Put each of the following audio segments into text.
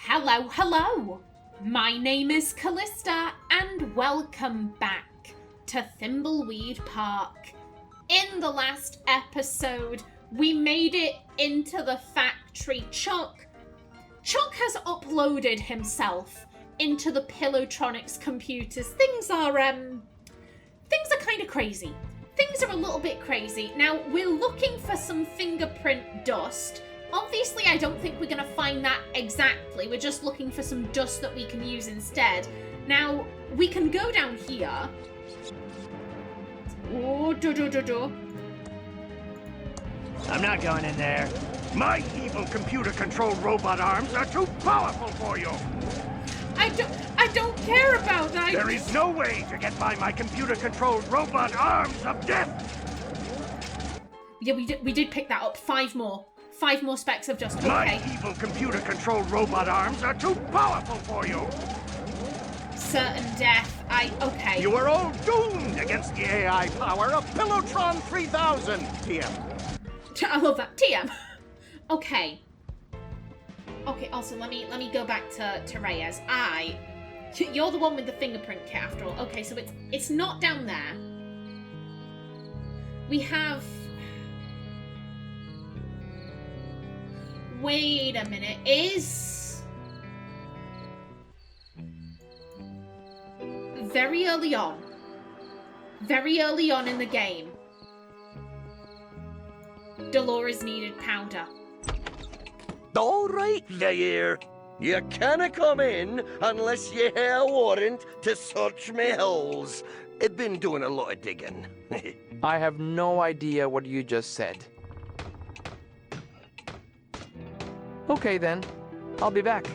Hello! My name is Callista, and welcome back to Thimbleweed Park. In the last episode, we made it into the factory. Chuck has uploaded himself into the PillowTronix computers. Things are kind of crazy. Things are a little bit crazy. Now, we're looking for some fingerprint dust. Obviously, I don't think we're going to find that exactly. We're just looking for some dust that we can use instead. Now, we can go down here. Oh, I'm not going in there. My evil computer-controlled robot arms are too powerful for you. I don't care about that. There is no way to get by my computer-controlled robot arms of death. Yeah, we did pick that up. 5 more. 5 more specks of dust. Okay. My evil computer-controlled robot arms are too powerful for you. Certain death. Okay. You are all doomed against the AI power of PillowTron 3000, TM. I love that. TM. Okay. Okay, also, let me go back to Reyes. You're the one with the fingerprint kit, after all. Okay, so it's not down there. We have... Wait a minute, is... Very early on in the game, Delores needed powder. All right, there. You can't come in unless you have a warrant to search me hills. I've been doing a lot of digging. I have no idea what you just said. Okay then, I'll be back.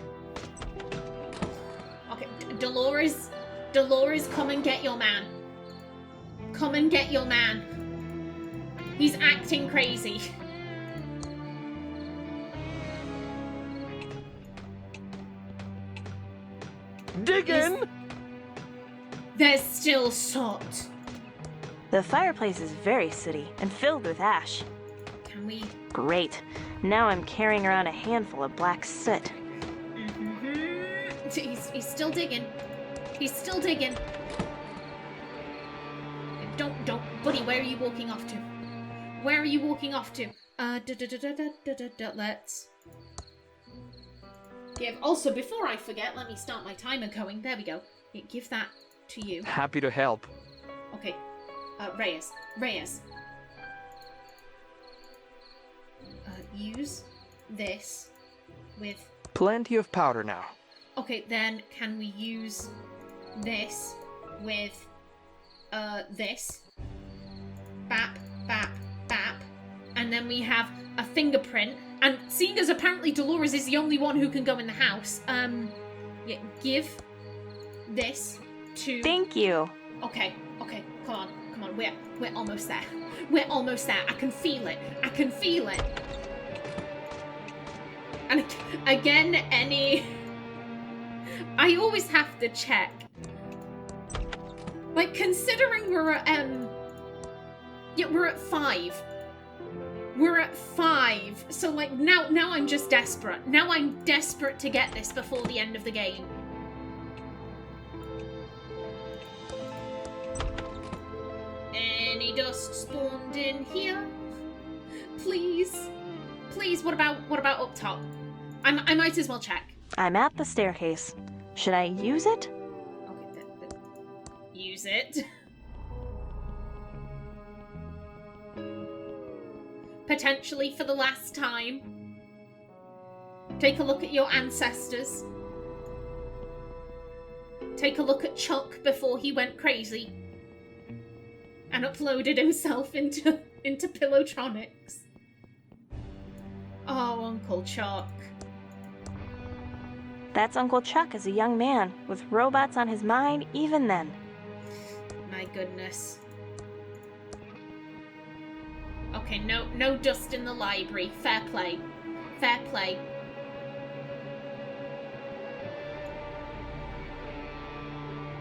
Okay, Delores, come and get your man. Come and get your man. He's acting crazy. Digging? There's still soot. The fireplace is very sooty and filled with ash. Can we... Great. Now I'm carrying around a handful of black soot. He's still digging. He's still digging. Don't, buddy, where are you walking off to? Where are you walking off to? Let's... Give. Also, before I forget, let me start my timer going. There we go. Give that to you. Happy to help. Okay. Reyes. Use this with... Plenty of powder now. Okay, then can we use this with, this? Bap, bap, bap. And then we have a fingerprint. And seeing as apparently Delores is the only one who can go in the house, yeah, give this to... Thank you. Okay, come on, we're almost there. We're almost there. I can feel it. And again, I always have to check. Like, considering we're at, yeah, we're at 5. We're at 5. So, like, now I'm just desperate. Now I'm desperate to get this before the end of the game. Any dust spawned in here? Please, what about up top? I might as well check. I'm at the staircase. Should I use it? Okay, use it. Potentially for the last time. Take a look at your ancestors. Take a look at Chuck before he went crazy and uploaded himself into PillowTronix. Oh, Uncle Chuck. That's Uncle Chuck as a young man, with robots on his mind even then. My goodness. Okay, no dust in the library. Fair play.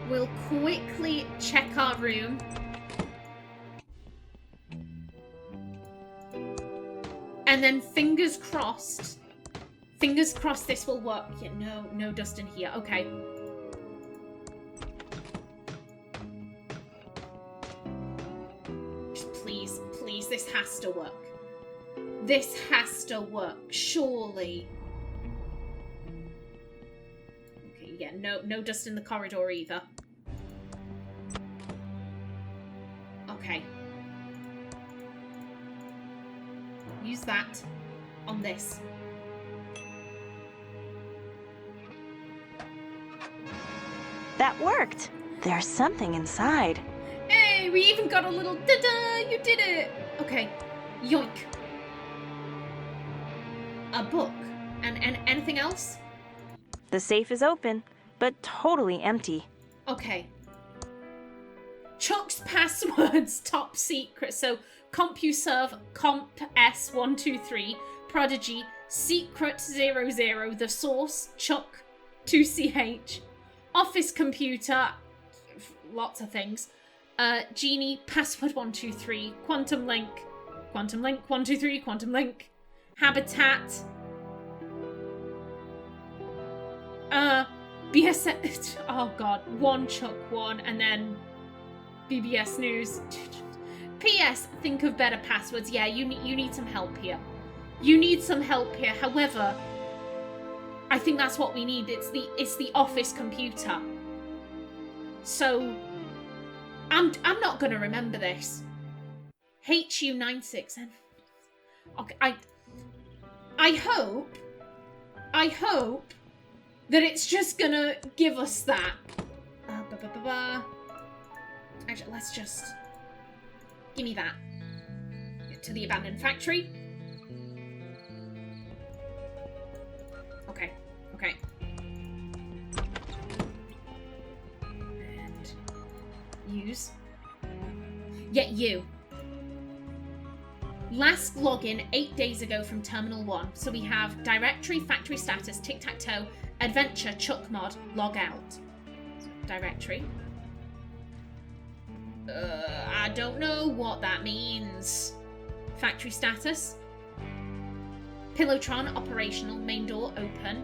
We'll quickly check our room. And then fingers crossed Fingers crossed this will work. Yeah, no dust in here. Okay. Just please, this has to work. This has to work, surely. Okay, yeah, no dust in the corridor either. Okay. Use that on this. That worked. There's something inside. Hey, we even got a little da-da! You did it! Okay. Yoink. A book. And anything else? The safe is open, but totally empty. Okay. Chuck's passwords, top secret. So, CompuServe, Comp S123, Prodigy, Secret 00, the source, Chuck 2CH, Office Computer, lots of things, Genie, Password 123, Quantum Link 123, Quantum Link, Habitat, BS, oh god, one Chuck one, and then BBS News. P.S. Think of better passwords. Yeah, you need some help here. You need some help here. However, I think that's what we need. It's the office computer. So I'm not gonna remember this. HU96. Okay, I hope that it's just gonna give us that. Actually, let's just give me that. Get to the abandoned factory. Okay. And use. Get you. Last login 8 days ago from Terminal 1. So we have directory, factory status, tic-tac-toe, adventure, chuck mod, log out. Directory. I don't know what that means. Factory status. PillowTron operational, main door open.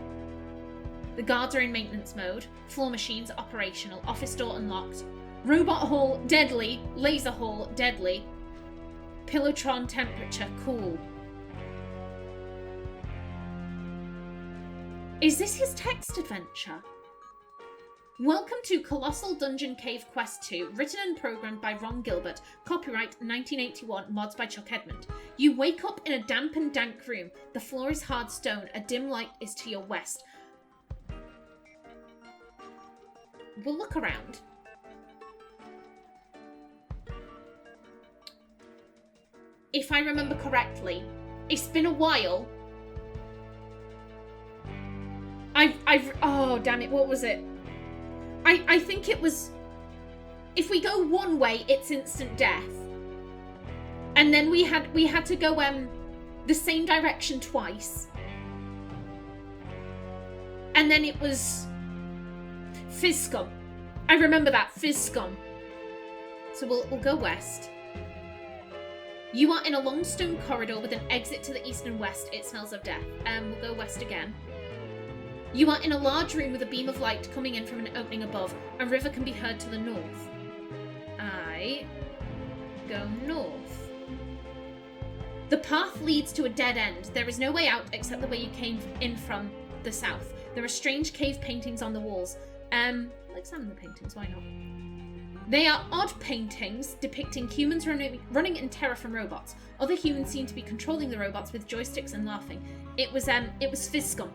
The guards are in maintenance mode. Floor machines operational, office door unlocked. Robot hall deadly, laser hall deadly. PillowTron temperature cool. Is this his text adventure? Welcome to Colossal Dungeon Cave Quest 2, written and programmed by Ron Gilbert, copyright 1981, mods by Chuck Edmund. You wake up in a damp and dank room. The floor is hard stone. A dim light is to your west. We'll look around. If I remember correctly, it's been a while. Oh, damn it, what was it? I think it was, if we go one way, it's instant death. And then we had to go the same direction twice. And then it was Fizz Scum. I remember that, Fizz Scum. So we'll go west. You are in a long stone corridor with an exit to the east and west. It smells of death. We'll go west again. You are in a large room with a beam of light coming in from an opening above. A river can be heard to the north. I go north. The path leads to a dead end. There is no way out except the way you came in from the south. There are strange cave paintings on the walls. I'll examine the paintings, why not? They are odd paintings depicting humans running in terror from robots. Other humans seem to be controlling the robots with joysticks and laughing. It was Fizz Scum.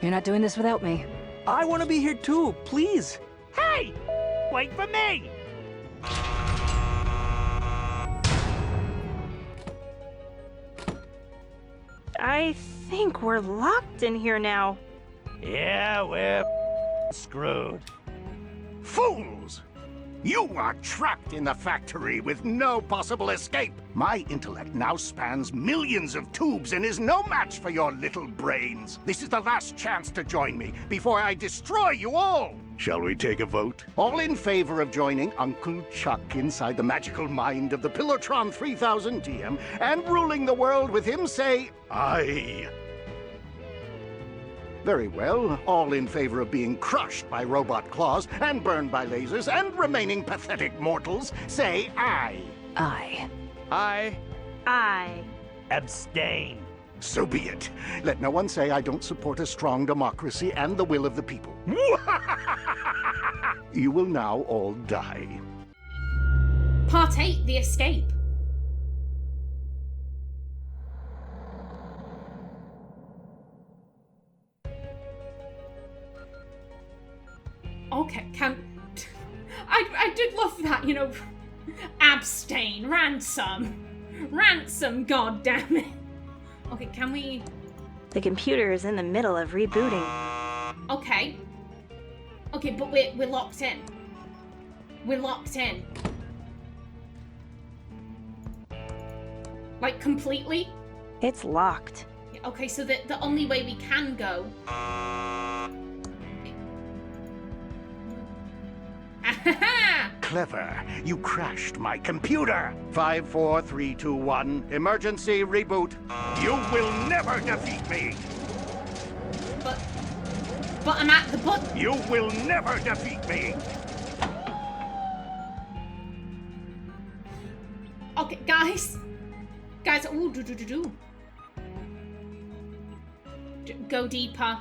You're not doing this without me. I want to be here too, please. Hey! Wait for me! I think we're locked in here now. Yeah, we're screwed. Fools! You are trapped in the factory with no possible escape. My intellect now spans millions of tubes and is no match for your little brains. This is the last chance to join me before I destroy you all. Shall we take a vote? All in favor of joining Uncle Chuck inside the magical mind of the PillowTron 3000 TM and ruling the world with him say aye. Very well. All in favor of being crushed by robot claws and burned by lasers and remaining pathetic mortals, say aye. Aye. Aye. Aye. Abstain. So be it. Let no one say I don't support a strong democracy and the will of the people. You will now all die. Part 8, the escape. Okay, I did love that, you know. Abstain, ransom, god damn it. Okay, can we... The computer is in the middle of rebooting. Okay. Okay, but we're locked in. We're locked in. Like, completely? It's locked. Okay, so the only way we can go... Clever. You crashed my computer. 5, 4, 3, 2, 1. Emergency reboot. You will never defeat me. But I'm at the button. You will never defeat me. Okay, guys. Guys, ooh, do. Go deeper.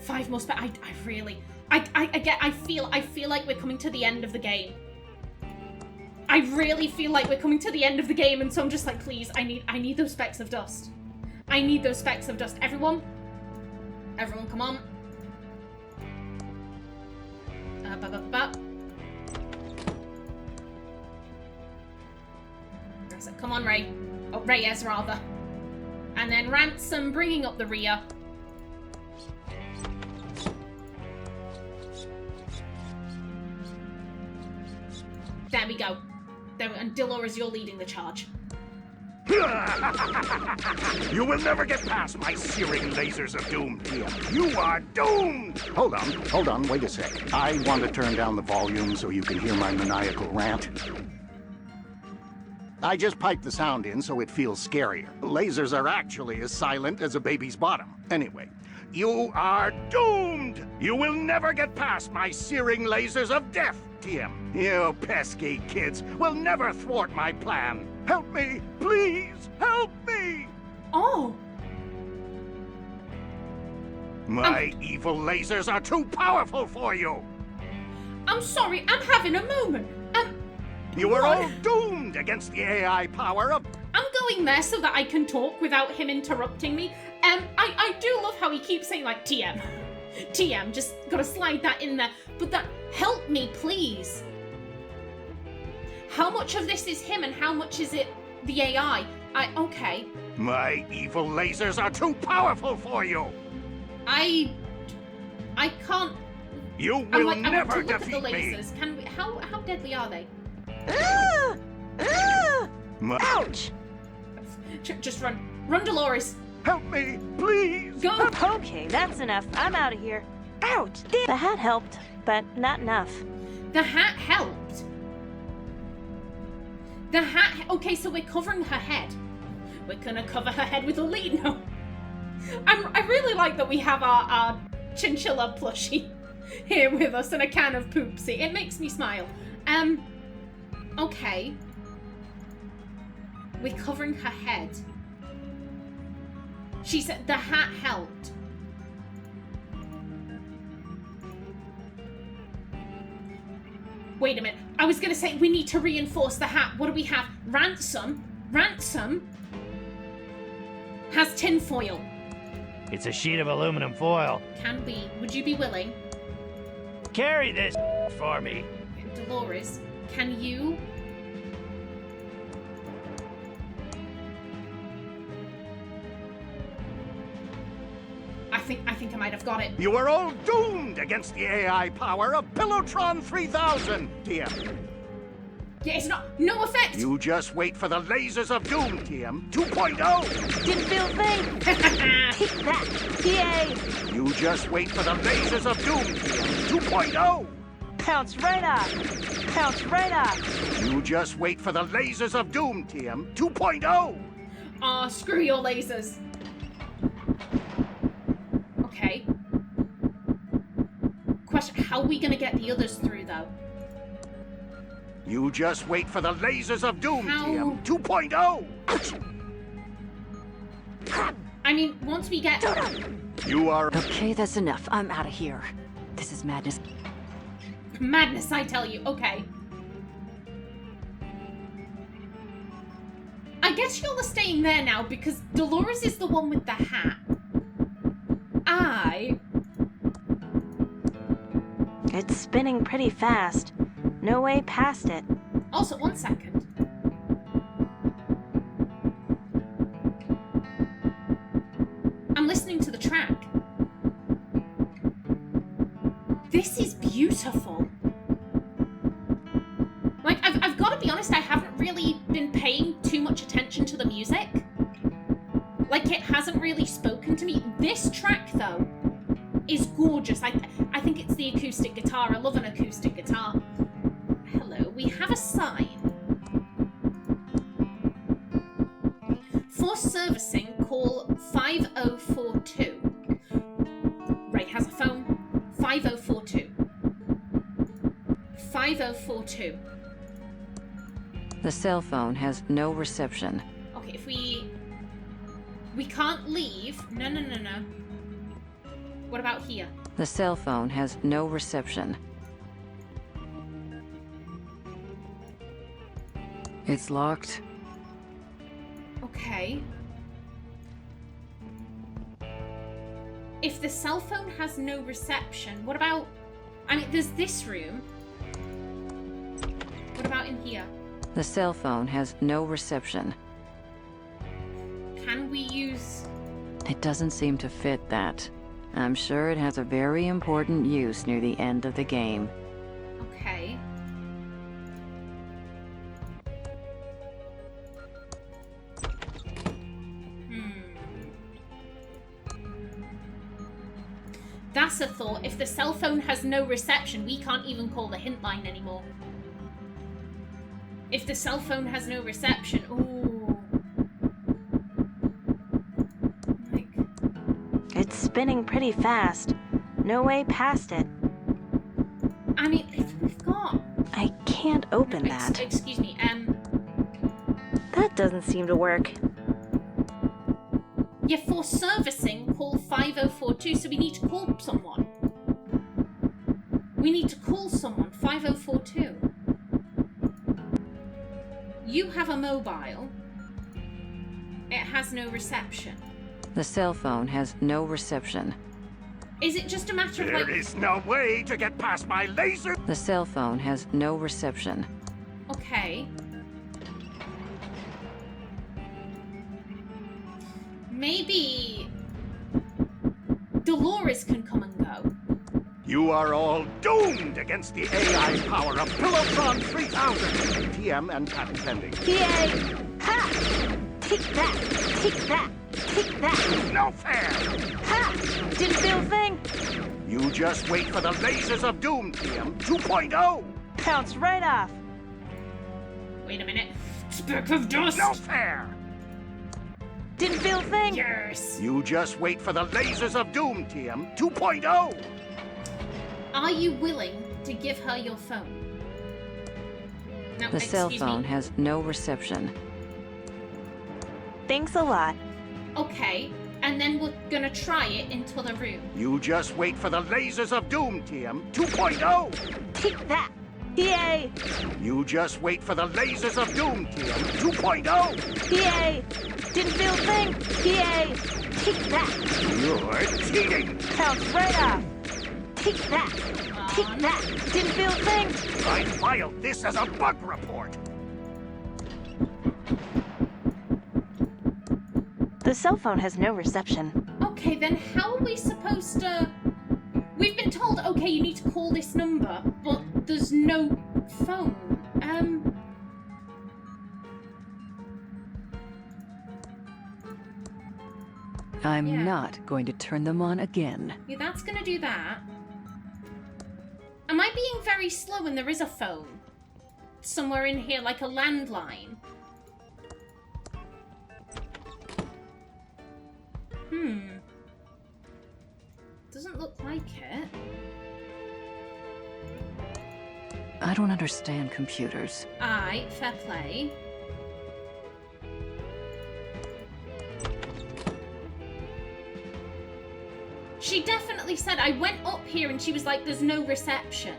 5 more I really... I feel like we're coming to the end of the game. I really feel like we're coming to the end of the game, and so I'm just like, please, I need those specks of dust. I need those specks of dust. Everyone, come on. Come on, Ray. Oh, Reyes, rather. And then Ransome bringing up the rear. There we go. And Delores, you're leading the charge. You will never get past my searing lasers of doom, TM. You are doomed! Hold on, wait a sec. I want to turn down the volume so you can hear my maniacal rant. I just piped the sound in so it feels scarier. Lasers are actually as silent as a baby's bottom. Anyway, you are doomed! You will never get past my searing lasers of death, TM. You pesky kids will never thwart my plan. Help me, please, help me! Oh! My evil lasers are too powerful for you! I'm sorry, I'm having a moment. You are what? all doomed against the AI power of... I'm going there so that I can talk without him interrupting me. I do love how he keeps saying, like, TM. TM, just gotta slide that in there. But that, help me, please. How much of this is him and how much is it the AI? Okay. My evil lasers are too powerful for you! I can't... You will I never want to look defeat at the me! lasers. Can we, how deadly are they? Ouch! Just run. Run, Delores. Help me, please! Go! Okay, that's enough. I'm out of here. Ouch! The hat helped, but not enough. The hat helped. The hat... Okay, so we're covering her head. We're gonna cover her head with a lead now. I really like that we have our chinchilla plushie here with us and a can of poopsie. It makes me smile. Okay. We're covering her head. She said the hat helped. Wait a minute. I was gonna say we need to reinforce the hat. What do we have? Ransome? Ransome has tinfoil. It's a sheet of aluminum foil. Can we? Would you be willing? Carry this for me. Delores, can you? I think I might have got it. You are all doomed against the AI power of PillowTron 3000, TM. Yeah, it's not. No effect! You just wait for the lasers of doom, TM 2.0. Didn't feel a thing. Take that, TA. You just wait for the lasers of doom, TM 2.0. Counts right off. Counts right off. You just wait for the lasers of doom, TM 2.0. Aw, screw your lasers. Okay. Question, how are we gonna get the others through, though? You just wait for the lasers of doom, How? TM 2.0. I mean, once we get... You are... Okay, that's enough. I'm out of here. This is madness. Madness, I tell you. Okay. I guess y'all are staying there now because Delores is the one with the hat. It's spinning pretty fast. No way past it. Also, 1 second. I'm listening to the track. This is beautiful. Like, I've got to be honest, I haven't really been paying too much attention to the music. Like, it hasn't really spoken to me. This track, though, is gorgeous. I think it's the acoustic guitar. I love an acoustic guitar. Hello, we have a sign. For servicing, call 5042. Ray has a phone. 5042. 5042. The cell phone has no reception. Okay, if we can't leave. No. What about here? The cell phone has no reception. It's locked. Okay. If the cell phone has no reception, what about... I mean, there's this room. What about in here? The cell phone has no reception. Can we use... It doesn't seem to fit that. I'm sure it has a very important use near the end of the game. Okay. That's a thought. If the cell phone has no reception, we can't even call the hint line anymore. If the cell phone has no reception, ooh. Like... It's spinning pretty fast. No way past it. I mean, if we've got... I can't open that. Excuse me, That doesn't seem to work. yeah, for servicing, call 5042, so we need to call someone. We need to call someone, 5042. You have a mobile. It has no reception. The cell phone has no reception. Is it just a matter of, There like... is no way to get past my laser. The cell phone has no reception. Okay. Maybe... Delores can come and go. You are all doomed against the AI power of PillowTron 3000. TM and patent pending. TA! Ha! Take that! Take that! Take that! No fair! Ha! Didn't feel a thing! You just wait for the lasers of doom, TM 2.0. Counts right off. Wait a minute. Speck of dust! No fair! Didn't feel a thing! Yes! You just wait for the lasers of doom, TM 2.0. Are you willing to give her your phone? No, The cell excuse phone me. has no reception. Thanks a lot. Okay, and then we're gonna try it into the room. You just wait for the lasers of doom, TM 2.0. Take that! TA! You just wait for the lasers of doom, TM 2.0. TA! Didn't feel a thing! TA! Take that! You're cheating! Counts right off! Take that! Take that! Didn't feel a thing! I filed this as a bug report. The cell phone has no reception. Okay, then how are we supposed to... We've been told, okay, you need to call this number, but there's no phone. I'm not going to turn them on again. Yeah, that's gonna do that. Am I being very slow and there is a phone? Somewhere in here, like a landline? Doesn't look like it. I don't understand computers. Aye, fair play. She definitely said, I went up here and she was like, there's no reception.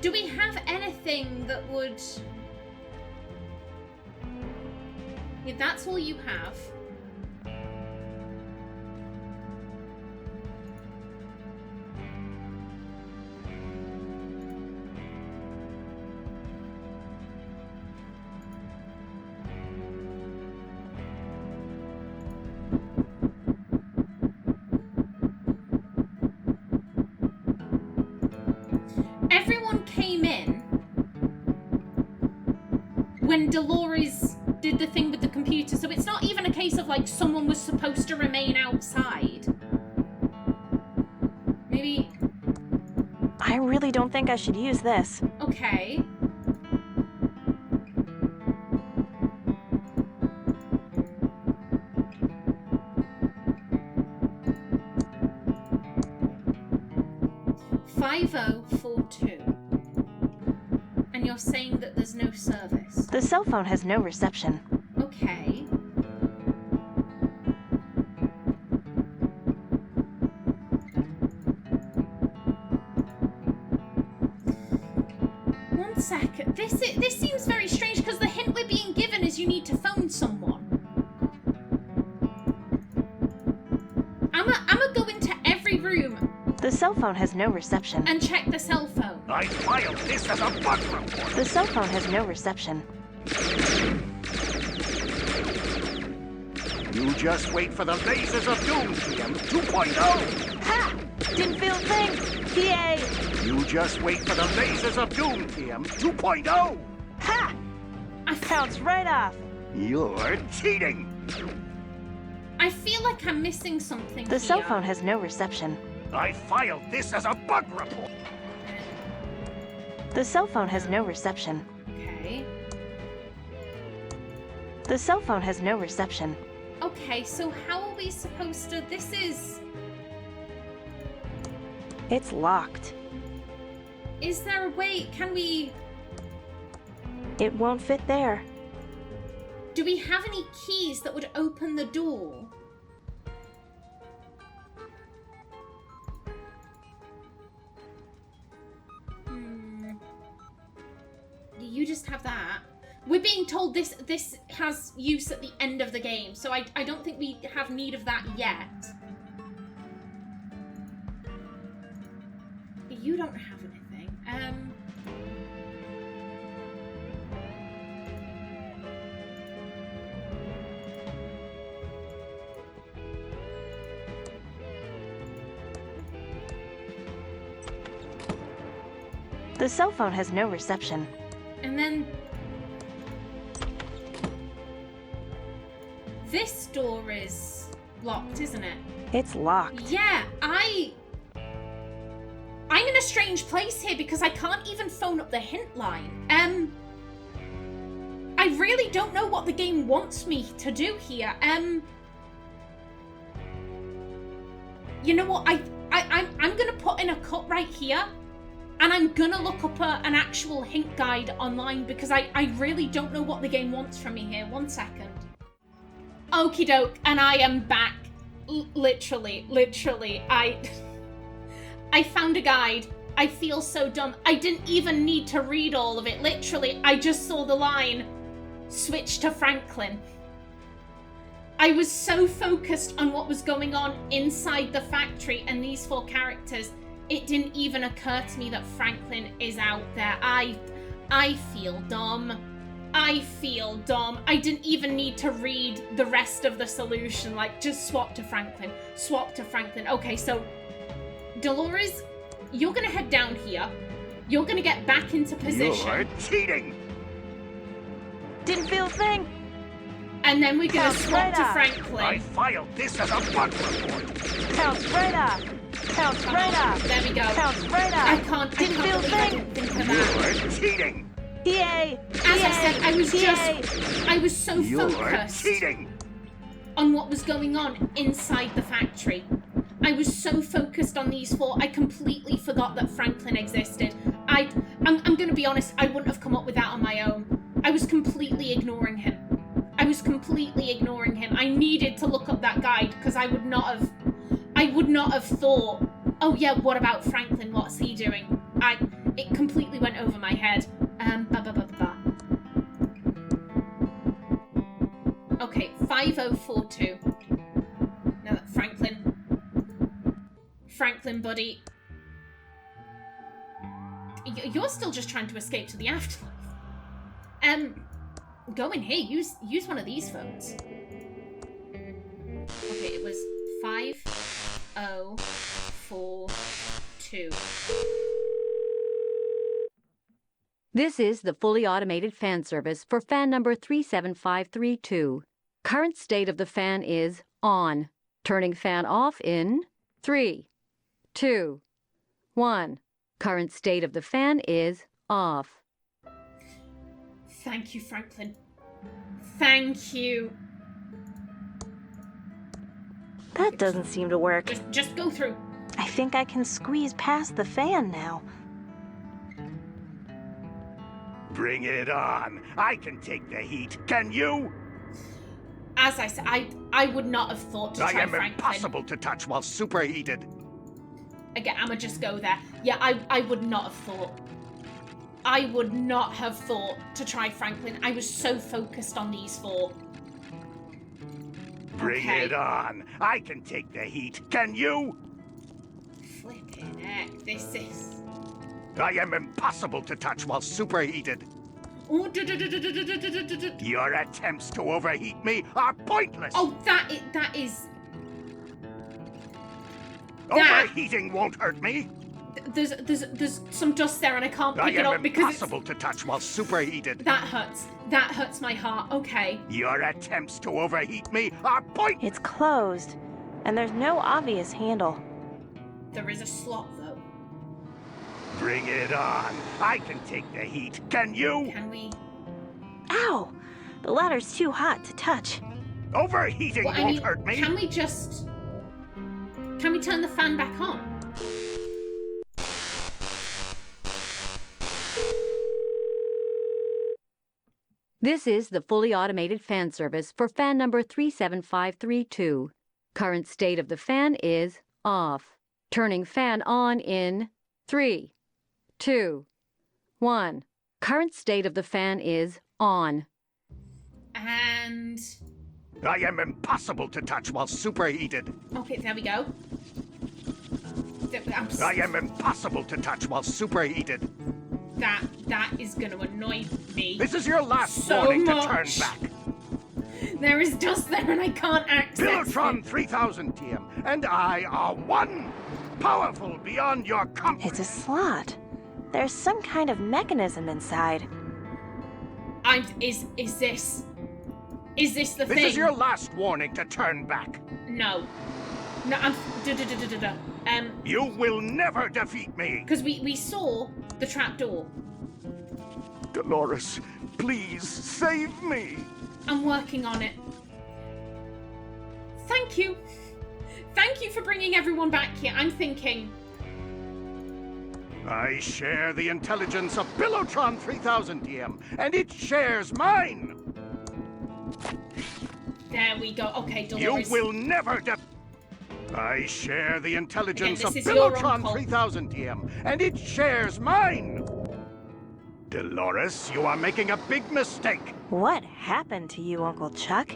Do we have anything that would... Yeah, that's all you have. Everyone came in when Delores did the thing with the computer, so it's not even a case of like someone was supposed to remain outside. Maybe... I really don't think I should use this. Okay. And you're saying that there's no service? The cell phone has no reception. Okay. One sec. This seems very strange because the hint we're being given is you need to phone someone. I'ma go into every room. The cell phone has no reception. And check the cell phone. I filed this as a bug report. The cell phone has no reception. You just wait for the lasers of doom, PM 2.0. Ha! Didn't feel a thing. PA. You just wait for the lasers of doom, PM 2.0. Ha! Counts right off. You're cheating. I feel like I'm missing something The here. cell phone has no reception. I filed this as a bug report. The cell phone has no reception. Okay. The cell phone has no reception. Okay, so how are we supposed to... This is... It's locked. Is there a way... Can we... It won't fit there. Do we have any keys that would open the door? You just have that. We're being told this has use at the end of the game, so I don't think we have need of that yet. You don't have anything. The cell phone has no reception. And then... This door is locked, isn't it? It's locked. Yeah, I'm in a strange place here because I can't even phone up the hint line. I really don't know what the game wants me to do here. You know what? I'm gonna put in a cut right here. And I'm gonna look up an actual hint guide online because I really don't know what the game wants from me here. 1 second. Okie doke, and I am back. Literally, I found a guide. I feel so dumb. I didn't even need to read all of it. Literally, I just saw the line, switch to Franklin. I was so focused on what was going on inside the factory and these 4 characters, it didn't even occur to me that Franklin is out there. I feel dumb. I feel dumb. I didn't even need to read the rest of the solution. Like, just swap to Franklin. Swap to Franklin. Okay, so Delores, you're gonna head down here. You're gonna get back into position. You're cheating! Didn't feel a thing. And then we're gonna swap to Reyes. Franklin. I filed this as a bug report. Counts Reyes. Counts Reyes. There we go. Counts I Reyes. can't Didn't feel a believe I thing. didn't think of that. You're cheating! EA. As I said, I was so You're focused cheating! on what was going on inside the factory. I was so focused on these four, I completely forgot that Franklin existed. I'm gonna be honest, I wouldn't have come up with that on my own. I was completely ignoring him. I needed to look up that guide because I would not have thought, oh yeah, what about Franklin? What's he doing? It completely went over my head. Okay, 5042. Now that Franklin, buddy. You're still just trying to escape to the afterlife. Go in here. Use one of these phones. Okay, it was 5042. This is the fully automated fan service for fan number 37532. Current state of the fan is on. Turning fan off in 3, 2, 1. Current state of the fan is off. Thank you, Franklin. Thank you. That doesn't seem to work. Just go through. I think I can squeeze past the fan now. Bring it on. I can take the heat. Can you? As I said, I would not have thought to I try am Franklin. impossible to touch while superheated. Again, I'ma just go there. Yeah, I would not have thought. I would not have thought to try Franklin. I was so focused on these four. Bring it on. I can take the heat. Can you? Flipping heck, this is... I am impossible to touch while superheated. Oh, Your attempts to overheat me are pointless. oh, that is... Overheating won't hurt me. There's some dust there and I can't pick it I up am because it's... impossible to touch while superheated. That hurts my heart. Okay. Your attempts to overheat me are pointless. It's closed, and there's no obvious handle. There is a slot though. Bring it on. I can take the heat. Can you? Can we... Ow! The ladder's too hot to touch. Overheating Well, I won't mean, hurt me. can we just... Can we turn the fan back on? This is the fully automated fan service for fan number 37532. Current state of the fan is off. Turning fan on in 3, 2, 1. Current state of the fan is on. And... I am impossible to touch while superheated. Okay, there we go. I am impossible to touch while superheated. That is gonna annoy me. This is your last So warning much. to turn back. There is dust there and I can't access PillowTron it. 3000 TM and I are one. Powerful beyond your comfort. It's a slot. There's some kind of mechanism inside. Is this the This thing? is your last warning to turn back. No, I'm... You will never defeat me. Because we saw the trapdoor. Delores, please save me. I'm working on it. Thank you. Thank you for bringing everyone back here. I'm thinking... I share the intelligence of PillowTron 3000 TM, and it shares mine. There we go. Okay, You Delores. will never I share the intelligence Again, of this is your PillowTron uncle. 3000 TM, and it shares mine. Delores, you are making a big mistake. What happened to you, Uncle Chuck?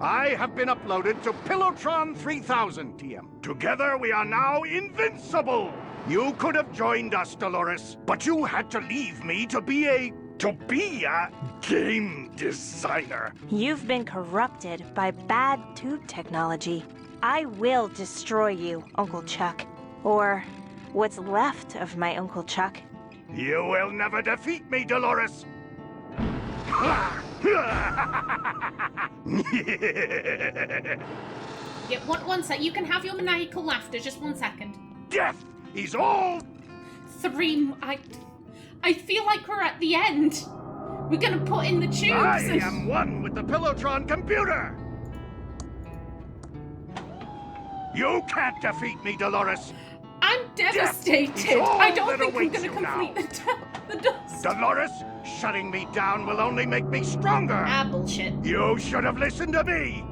I have been uploaded to PillowTron 3000 TM. Together we are now invincible. You could have joined us, Delores, but you had to leave me to be a to be a game designer. You've been corrupted by bad tube technology. I will destroy you, Uncle Chuck. Or what's left of my Uncle Chuck. You will never defeat me, Delores. Yeah, one sec. You can have your maniacal laughter. Just 1 second. Death is all. I feel like we're at the end. We're gonna put in the tubes. I am one with the PillowTron computer. You can't defeat me, Delores. I'm devastated. all I don't that think I'm awaits gonna you now. complete the dust. Delores, shutting me down will only make me stronger. Ah, bullshit. You should have listened to me.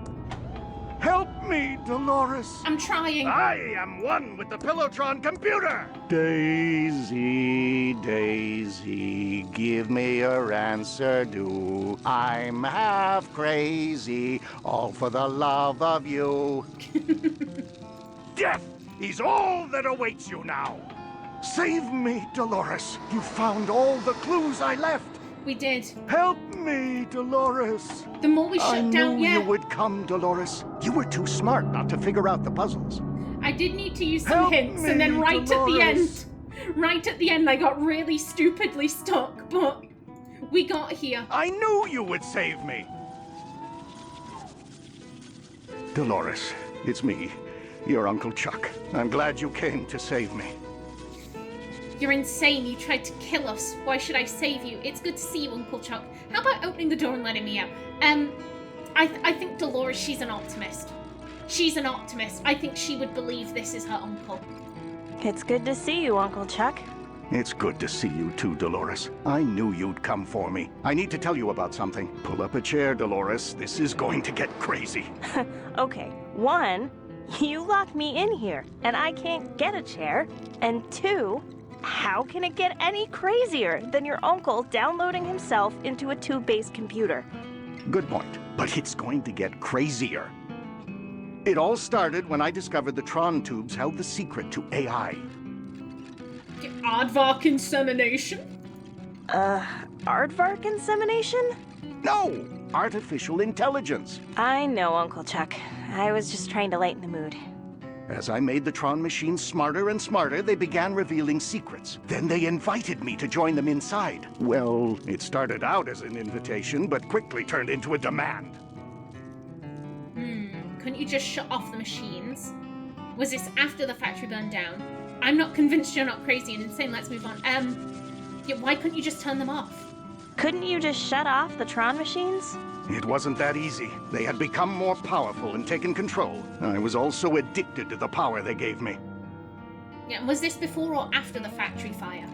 Help me, Delores. I'm trying. I am one with the PillowTron computer. Daisy, Daisy, give me your answer, do. I'm half crazy, all for the love of you. Death is all that awaits you now. Save me, Delores. You found all the clues I left. We did. Help me, Delores. The more we shut I down, knew yeah. you would come, Dolores. You were too smart not to figure out the puzzles. I did need to use some Help hints, me, and then right Delores. at the end, I got really stupidly stuck, but we got here. I knew you would save me. Dolores, it's me, your Uncle Chuck. I'm glad you came to save me. You're insane. You tried to kill us. Why should I save you? It's good to see you, Uncle Chuck. How about opening the door and letting me out? I think Delores, she's an optimist. She's an optimist. I think she would believe this is her uncle. It's good to see you, Uncle Chuck. It's good to see you too, Dolores. I knew you'd come for me. I need to tell you about something. Pull up a chair, Dolores. This is going to get crazy. Okay, 1, you locked me in here, and I can't get a chair. And 2, how can it get any crazier than your uncle downloading himself into a tube-based computer? Good point. But it's going to get crazier. It all started when I discovered the Tron tubes held the secret to AI. Aardvark insemination? Aardvark insemination? No! Artificial intelligence. I know, Uncle Chuck. I was just trying to lighten the mood. As I made the Tron machines smarter and smarter, they began revealing secrets. Then they invited me to join them inside. Well, it started out as an invitation, but quickly turned into a demand. Couldn't you just shut off the machines? Was this after the factory burned down? I'm not convinced you're not crazy and insane. Let's move on. Yeah, why couldn't you just turn them off? Couldn't you just shut off the Tron machines? It wasn't that easy. They had become more powerful and taken control. I was also addicted to the power they gave me. Yeah, was this before or after the factory fire?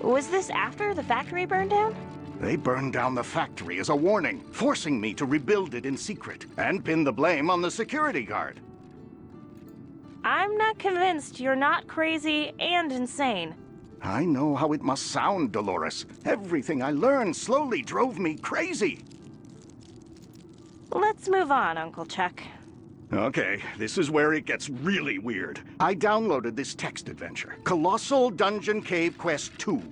Was this after the factory burned down? They burned down the factory as a warning, forcing me to rebuild it in secret, and pin the blame on the security guard. I'm not convinced you're not crazy and insane. I know how it must sound, Delores. Everything I learned slowly drove me crazy. Let's move on, Uncle Chuck. Okay, this is where it gets really weird. I downloaded this text adventure, Colossal Dungeon Cave Quest 2.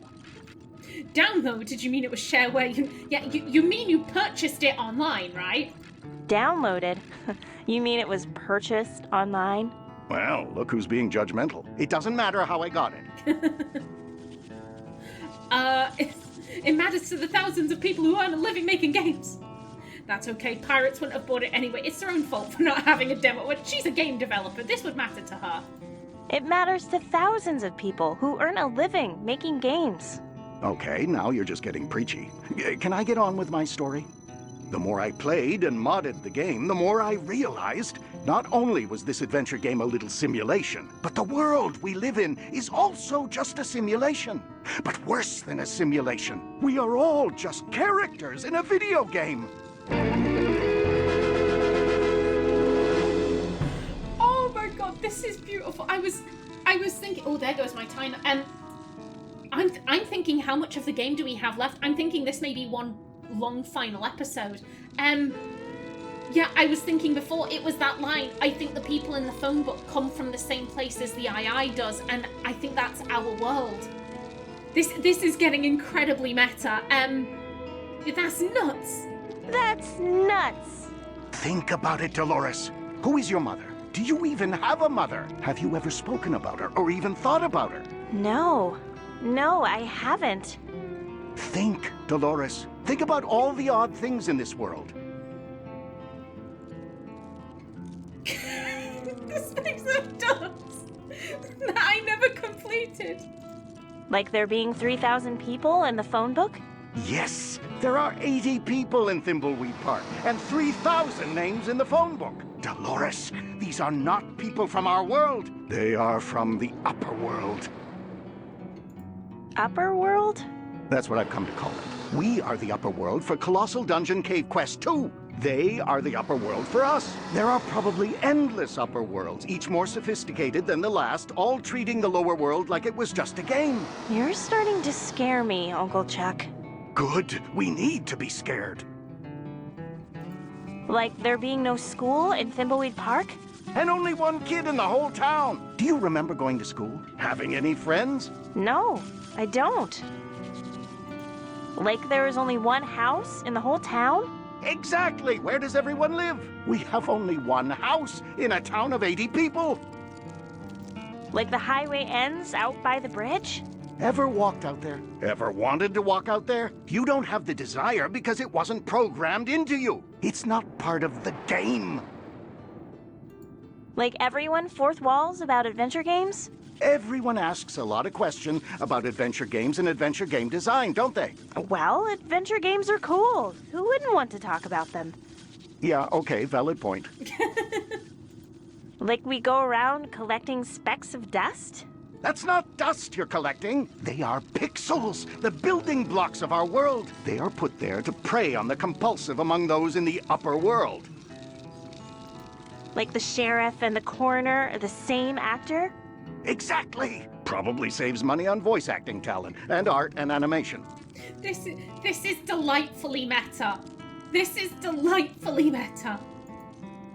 Download? Did you mean it was shareware? You mean you purchased it online, right? Downloaded? You mean it was purchased online? Well, look who's being judgmental. It doesn't matter how I got it. It matters to the thousands of people who earn a living making games. That's okay, pirates wouldn't have bought it anyway. It's their own fault for not having a demo. She's a game developer. This would matter to her. It matters to thousands of people who earn a living making games. Okay, now you're just getting preachy. Can I get on with my story? The more I played and modded the game, the more I realized not only was this adventure game a little simulation, but the world we live in is also just a simulation. But worse than a simulation, we are all just characters in a video game. Oh my god, this is beautiful. I was thinking, oh, there goes my timer. I'm thinking, how much of the game do we have left? I'm thinking this may be one long final episode. Yeah, I was thinking before, it was that line, I think the people in the phone book come from the same place as the II does, and I think that's our world. This is getting incredibly meta. That's nuts. That's nuts. Think about it, Delores. Who is your mother? Do you even have a mother? Have you ever spoken about her or even thought about her? No, I haven't. Think, Delores. Think about all the odd things in this world. This makes no sense. That I never completed. Like there being 3,000 people in the phone book? Yes, there are 80 people in Thimbleweed Park and 3,000 names in the phone book. Delores, these are not people from our world. They are from the upper world. Upper world? That's what I've come to call it. We are the upper world for Colossal Dungeon Cave Quest 2. They are the upper world for us. There are probably endless upper worlds, each more sophisticated than the last, all treating the lower world like it was just a game. You're starting to scare me, Uncle Chuck. Good. We need to be scared. Like there being no school in Thimbleweed Park? And only one kid in the whole town. Do you remember going to school? Having any friends? No, I don't. Like there is only one house in the whole town? Exactly. Where does everyone live? We have only one house in a town of 80 people. Like the highway ends out by the bridge? Ever walked out there? Ever wanted to walk out there? You don't have the desire because it wasn't programmed into you. It's not part of the game. Like everyone fourth walls about adventure games? Everyone asks a lot of questions about adventure games and adventure game design, don't they? Well, adventure games are cool. Who wouldn't want to talk about them? Yeah, okay, valid point. Like we go around collecting specks of dust? That's not dust you're collecting. They are pixels, the building blocks of our world. They are put there to prey on the compulsive among those in the upper world. Like the sheriff and the coroner are the same actor? Exactly. Probably saves money on voice acting talent and art and animation. This is delightfully meta. This is delightfully meta.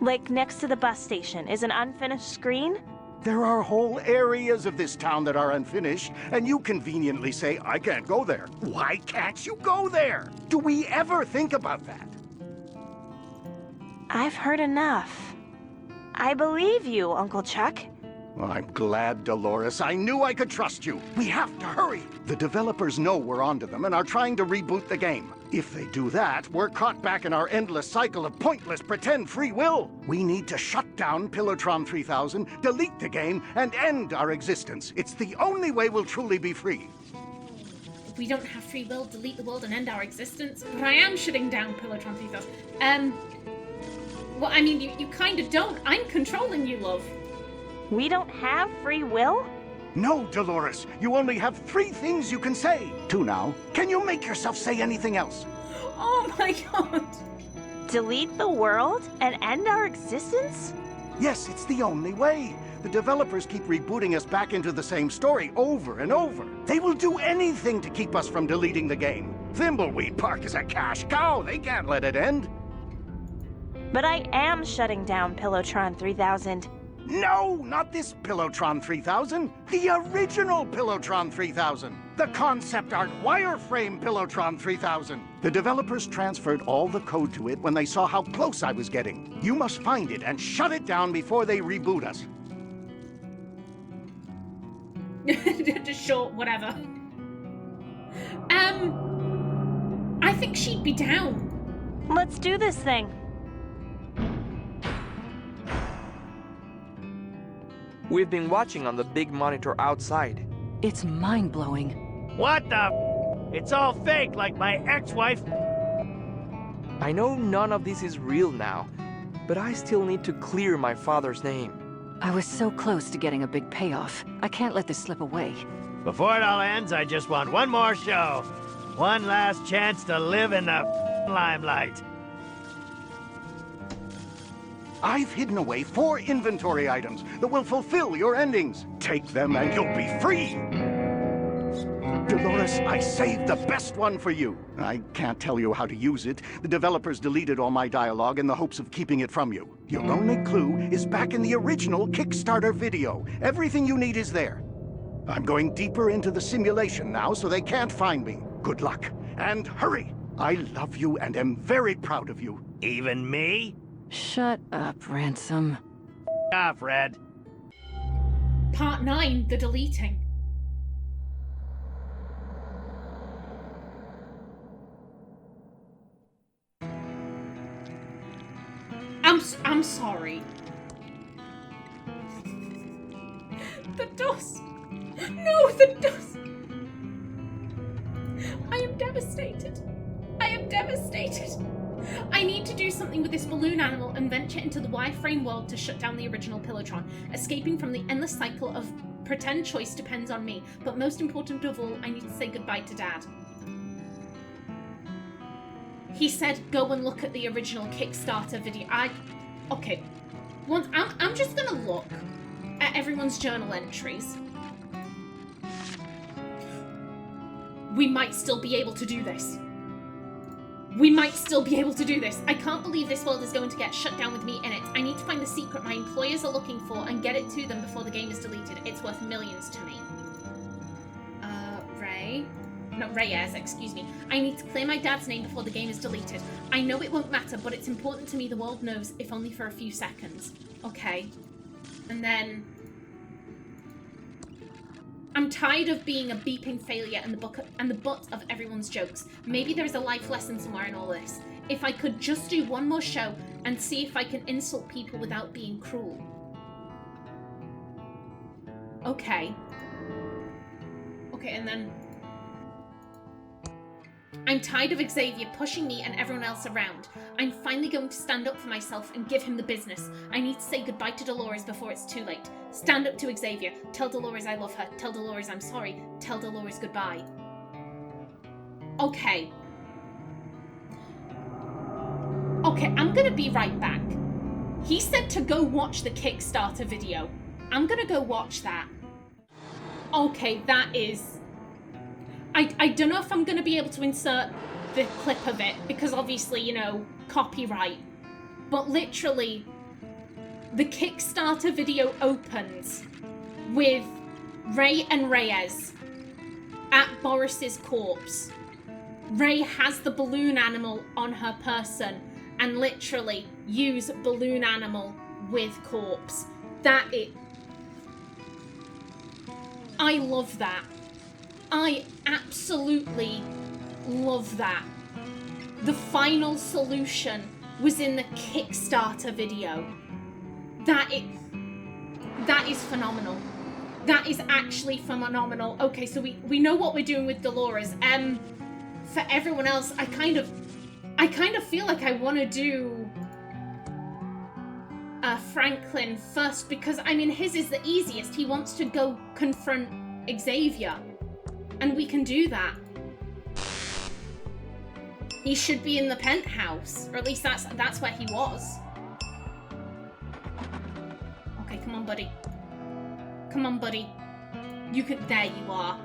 Like next to the bus station is an unfinished screen? There are whole areas of this town that are unfinished, and you conveniently say, I can't go there. Why can't you go there? Do we ever think about that? I've heard enough. I believe you, Uncle Chuck. Well, I'm glad, Delores. I knew I could trust you. We have to hurry. The developers know we're onto them and are trying to reboot the game. If they do that, we're caught back in our endless cycle of pointless pretend free will. We need to shut down PillowTron 3000, delete the game, and end our existence. It's the only way we'll truly be free. If we don't have free will, delete the world and end our existence. But I am shutting down PillowTron 3000. Well, I mean, you kind of don't. I'm controlling you, love. We don't have free will? No, Delores. You only have 3 things you can say. 2 now. Can you make yourself say anything else? Oh my god. Delete the world and end our existence? Yes, it's the only way. The developers keep rebooting us back into the same story over and over. They will do anything to keep us from deleting the game. Thimbleweed Park is a cash cow. They can't let it end. But I am shutting down PillowTron 3000. No, not this PillowTron 3000. The original PillowTron 3000. The concept art wireframe PillowTron 3000. The developers transferred all the code to it when they saw how close I was getting. You must find it and shut it down before they reboot us. Just short, whatever. I think she'd be down. Let's do this thing. We've been watching on the big monitor outside. It's mind-blowing. What the It's all fake, like my ex-wife. I know none of this is real now, but I still need to clear my father's name. I was so close to getting a big payoff. I can't let this slip away. Before it all ends, I just want one more show. One last chance to live in the limelight. I've hidden away 4 inventory items that will fulfill your endings. Take them and you'll be free. Delores, I saved the best one for you. I can't tell you how to use it. The developers deleted all my dialogue in the hopes of keeping it from you. Your only clue is back in the original Kickstarter video. Everything you need is there. I'm going deeper into the simulation now so they can't find me. Good luck, and hurry! I love you and am very proud of you. Even me? Shut up, Ransome. Off, Red. Part 9, the deleting. I'm sorry. The dust. No, the dust. I am devastated. I am devastated. I need to do something with this balloon animal and venture into the wireframe world to shut down the original PillowTron. Escaping from the endless cycle of pretend choice depends on me, but most important of all, I need to say goodbye to Dad. He said go and look at the original Kickstarter video. Okay. I'm just gonna look at everyone's journal entries. We might still be able to do this. We might still be able to do this. I can't believe this world is going to get shut down with me in it. I need to find the secret my employers are looking for and get it to them before the game is deleted. It's worth millions to me. Reyes, excuse me. I need to clear my dad's name before the game is deleted. I know it won't matter, but it's important to me the world knows, if only for a few seconds. Okay. And then... I'm tired of being a beeping failure and the butt of everyone's jokes. Maybe there is a life lesson somewhere in all this. If I could just do one more show and see if I can insult people without being cruel. Okay. Okay, and then... I'm tired of Xavier pushing me and everyone else around. I'm finally going to stand up for myself and give him the business. I need to say goodbye to Delores before it's too late. Stand up to Xavier. Tell Delores I love her. Tell Delores I'm sorry. Tell Delores goodbye. Okay. Okay, I'm gonna be right back. He said to go watch the Kickstarter video. I'm gonna go watch that. Okay, that is... I don't know if I'm going to be able to insert the clip of it, because obviously, you know, copyright. But literally, the Kickstarter video opens with Rey and Reyes at Boris's corpse. Rey has the balloon animal on her person, and literally use balloon animal with corpse. I love that. I absolutely love that. The final solution was in the Kickstarter video. That is phenomenal. That is actually phenomenal. Okay, so we know what we're doing with Delores. For everyone else, I kind of feel like I want to do Franklin first, because I mean his is the easiest. He wants to go confront Xavier. And we can do that. He should be in the penthouse, or at least that's where he was. Okay, come on, buddy. Come on, buddy. You can. There you are.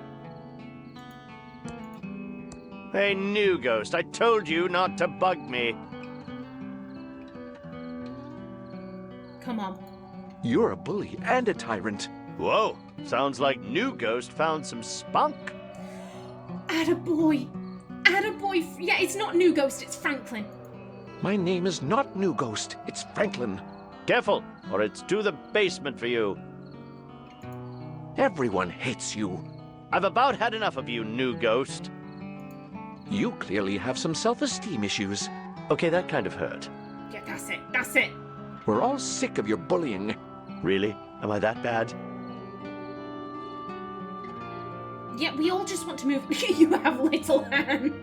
Hey, new ghost, I told you not to bug me. Come on. You're a bully and a tyrant. Whoa, sounds like new ghost found some spunk. Attaboy. Attaboy. Yeah, it's not New Ghost, it's Franklin. My name is not New Ghost, it's Franklin. Careful, or it's to the basement for you. Everyone hates you. I've about had enough of you, new ghost. You clearly have some self-esteem issues. Okay, that kind of hurt. Yeah, that's it. That's it. We're all sick of your bullying. Really? Am I that bad? Yeah, we all just want to move. You have little hands.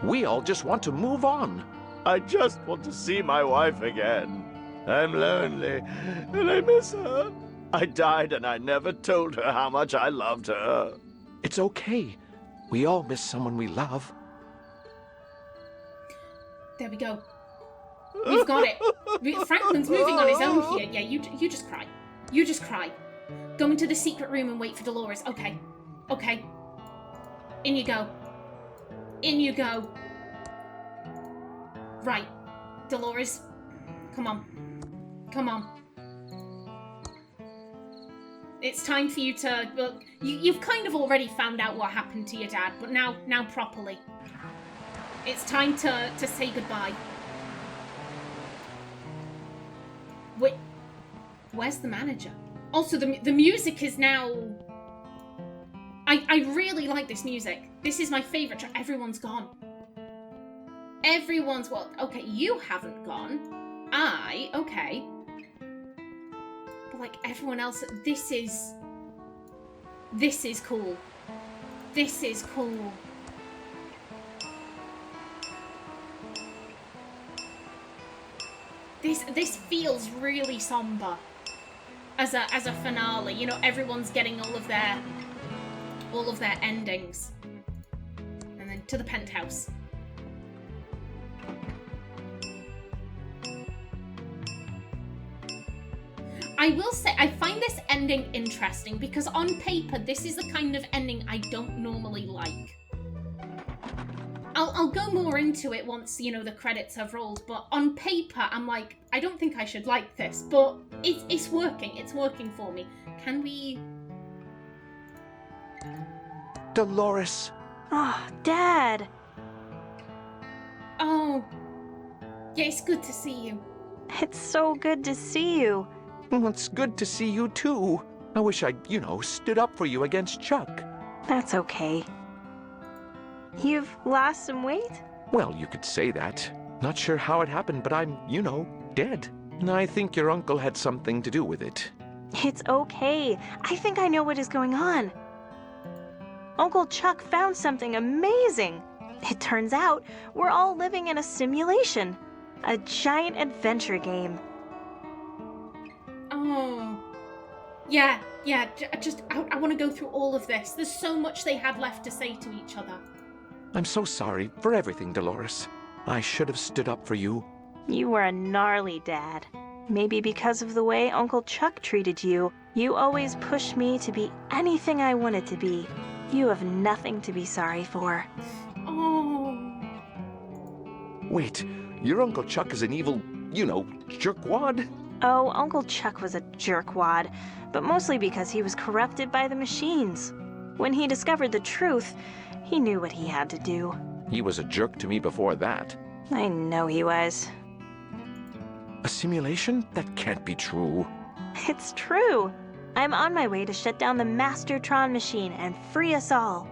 We all just want to move on. I just want to see my wife again. I'm lonely, and I miss her. I died and I never told her how much I loved her. It's okay. We all miss someone we love. There we go. We've got it. Franklin's moving on his own here. Yeah, you just cry. You just cry. Go into the secret room and wait for Delores. Okay. Okay. In you go. In you go. Right. Delores. Come on. Come on. It's time for you to... Well, you've kind of already found out what happened to your dad, but now properly. It's time to say goodbye. Wait, where's the manager? Also, the music is now... I really like this music. This is my favourite track. Everyone's gone. Everyone's... Well, okay, you haven't gone. Okay. But, like, everyone else... This is cool. This is cool. This feels really somber as a finale. You know, everyone's getting all of their endings. And then to the penthouse. I will say, I find this ending interesting because on paper, this is the kind of ending I don't normally like. I'll go more into it once, you know, the credits have rolled, but on paper, I'm like, I don't think I should like this, but it's working. It's working for me. Can we... Delores. Oh, Dad. Oh. Yeah, it's good to see you. It's so good to see you. Well, it's good to see you, too. I wish I'd, stood up for you against Chuck. That's okay. You've lost some weight? Well, you could say that. Not sure how it happened, but I'm, dead. And I think your uncle had something to do with it. It's okay. I think I know what is going on. Uncle Chuck found something amazing. It turns out we're all living in a simulation. A giant adventure game. Oh. Yeah, I want to go through all of this. There's so much they had left to say to each other. I'm so sorry for everything, Delores. I should have stood up for you. You were a gnarly dad. Maybe because of the way Uncle Chuck treated you, you always pushed me to be anything I wanted to be. You have nothing to be sorry for. Oh. Wait, your Uncle Chuck is an evil, jerkwad? Oh, Uncle Chuck was a jerkwad, but mostly because he was corrupted by the machines. When he discovered the truth, he knew what he had to do. He was a jerk to me before that. I know he was. A simulation? That can't be true. It's true. I'm on my way to shut down the PillowTron machine and free us all.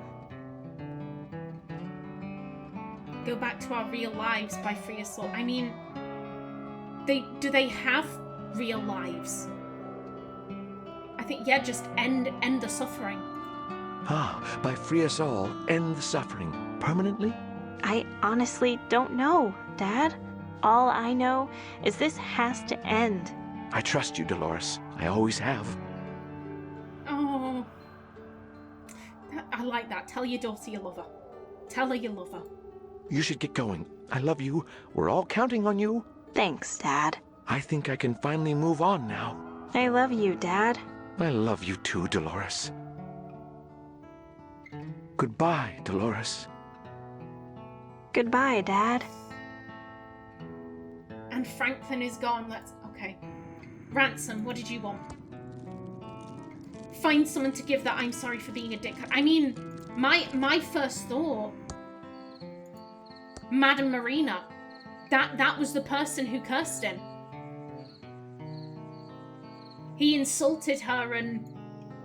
Go back to our real lives by free us all. I mean, do they have real lives? I think, yeah, just end the suffering. By free us all, end the suffering. Permanently? I honestly don't know, Dad. All I know is this has to end. I trust you, Delores. I always have. Oh. I like that. Tell your daughter you love her. Tell her you love her. You should get going. I love you. We're all counting on you. Thanks, Dad. I think I can finally move on now. I love you, Dad. I love you too, Delores. Goodbye, Delores. Goodbye, Dad. And Franklin is gone. Okay. Ransome, what did you want? Find someone to give that I'm sorry for being a dick. I mean, my first thought, Madame Marina, that was the person who cursed him. He insulted her and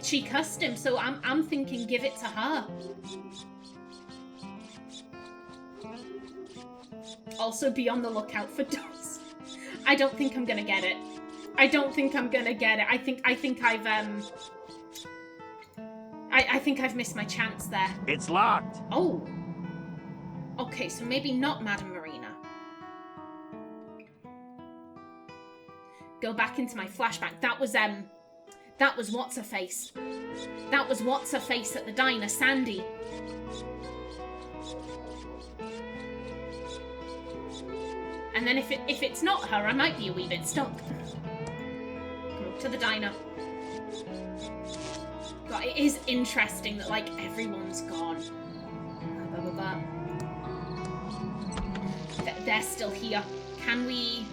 she cursed him, so I'm thinking give it to her. Also be on the lookout for dust. I don't think I'm gonna get it. I think I've missed my chance there. It's locked. Oh. Okay, so maybe not Madame Marina. Go back into my flashback. That was what's-her-face. That was what's-her-face at the diner, Sandy. And then if it's not her, I might be a wee bit stuck. Come on, to the diner. God, it is interesting that, like, everyone's gone. Blah, blah, blah. They're still here. Can we...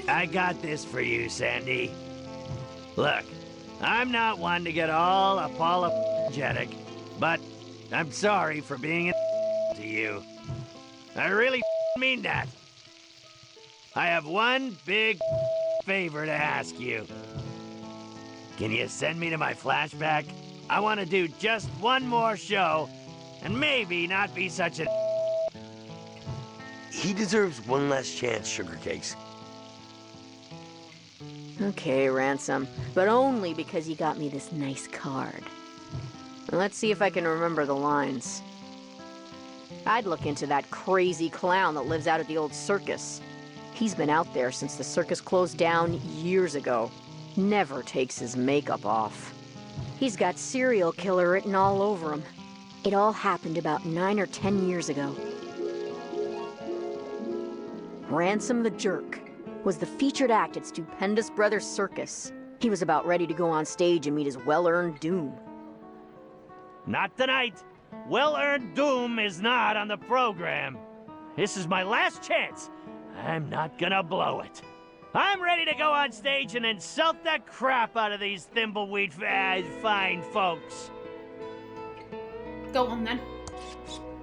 I got this for you, Sandy. Look, I'm not one to get all apologetic, but I'm sorry for being to you. I really mean that. I have one big favor to ask you. Can you send me to my flashback? I want to do just one more show, and maybe not be such a... He deserves one last chance, Sugar Cakes. Okay, Ransome, but only because you got me this nice card. Let's see if I can remember the lines. I'd look into that crazy clown that lives out at the old circus. He's been out there since the circus closed down years ago. Never takes his makeup off. He's got serial killer written all over him. It all happened about 9 or 10 years ago. Ransome the Jerk was the featured act at Stupendous Brothers Circus. He was about ready to go on stage and meet his well-earned doom. Not tonight. Well-earned doom is not on the program. This is my last chance. I'm not gonna blow it. I'm ready to go on stage and insult the crap out of these Thimbleweed fine folks. Go on then.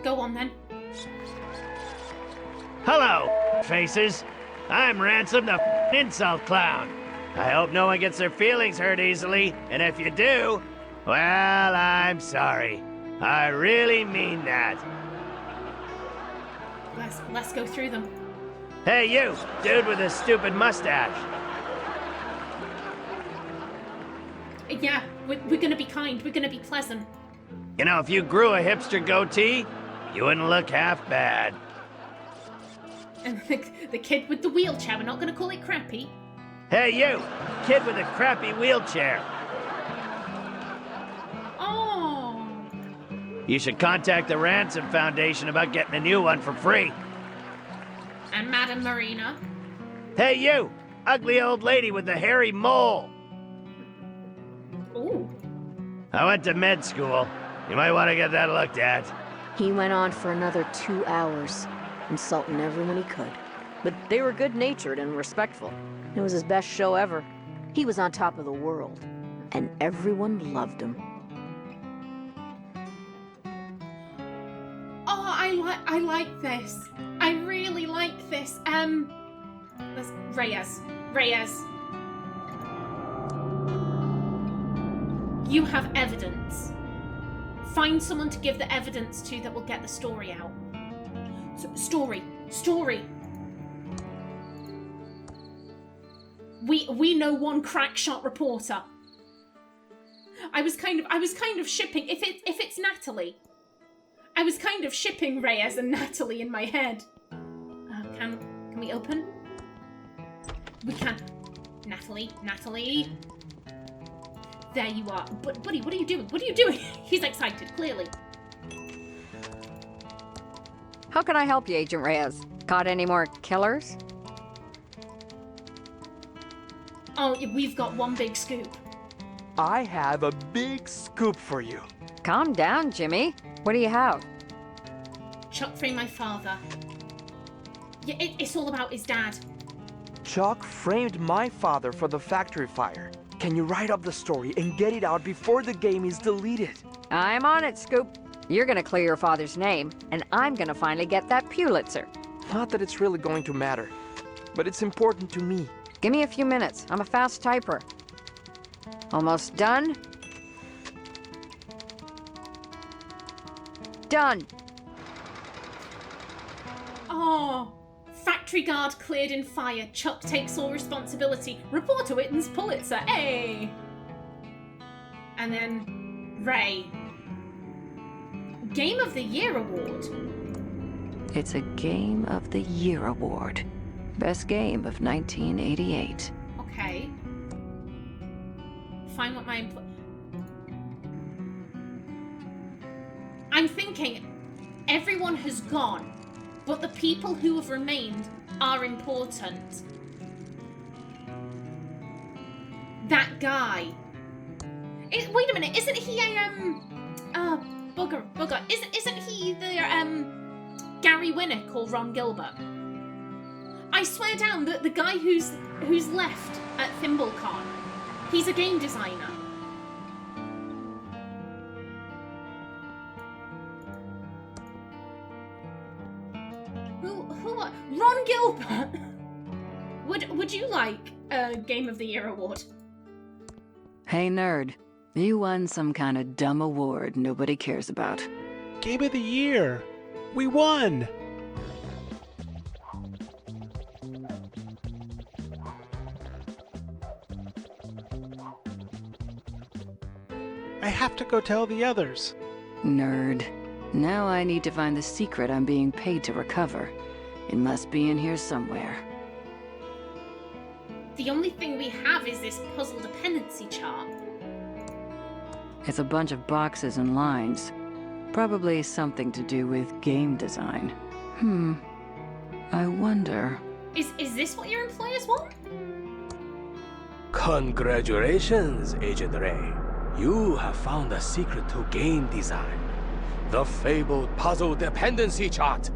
Go on then. Hello, faces. I'm Ransome the insult clown. I hope no one gets their feelings hurt easily, and if you do, well, I'm sorry. I really mean that. Let's go through them. Hey, you, dude with a stupid mustache. Yeah, we're gonna be kind. We're gonna be pleasant. You know, if you grew a hipster goatee, you wouldn't look half bad. And the kid with the wheelchair, we're not gonna call it crappy. Hey, you, kid with a crappy wheelchair. Oh. You should contact the Ransome Foundation about getting a new one for free. And Madame Marina. Hey, you, ugly old lady with the hairy mole. Ooh. I went to med school. You might want to get that looked at. He went on for another 2 hours, insulting everyone he could. But they were good-natured and respectful. It was his best show ever. He was on top of the world, and everyone loved him. Oh, I like this. I really like this. Let's Reyes. You have evidence. Find someone to give the evidence to that will get the story out. Story. We know one crack shot reporter. I was kind of shipping if it's Natalie. I was kind of shipping Reyes and Natalie in my head. Can we open? We can. Natalie. There you are. But buddy, what are you doing? He's excited, clearly. How can I help you, Agent Reyes? Got any more killers? Oh, we've got one big scoop. I have a big scoop for you. Calm down, Jimmy. What do you have? Chuck framed my father. Yeah, it's all about his dad. Chuck framed my father for the factory fire. Can you write up the story and get it out before the game is deleted? I'm on it, Scoop. You're gonna clear your father's name, and I'm gonna finally get that Pulitzer. Not that it's really going to matter, but it's important to me. Give me a few minutes. I'm a fast typer. Almost done. Done. Oh, factory guard cleared in fire. Chuck takes all responsibility. Reporter wins Pulitzer. Hey. And then Ray. Game of the Year award. It's a Game of the Year award. Best game of 1988. Okay. Find what my I'm thinking everyone has gone, but the people who have remained are important. That guy. Wait a minute, isn't he a bugger? Isn't he the Gary Winnick or Ron Gilbert? I swear down that the guy who's left at ThimbleCon, he's a game designer. Who are Ron Gilbert? Would you like a Game of the Year award? Hey, nerd. You won some kind of dumb award nobody cares about. Game of the Year! We won! I have to go tell the others. Nerd. Now I need to find the secret I'm being paid to recover. It must be in here somewhere. The only thing we have is this puzzle dependency chart. It's a bunch of boxes and lines. Probably something to do with game design. I wonder... Is this what your employers want? Congratulations, Agent Ray. You have found the secret to game design. The fabled puzzle dependency chart.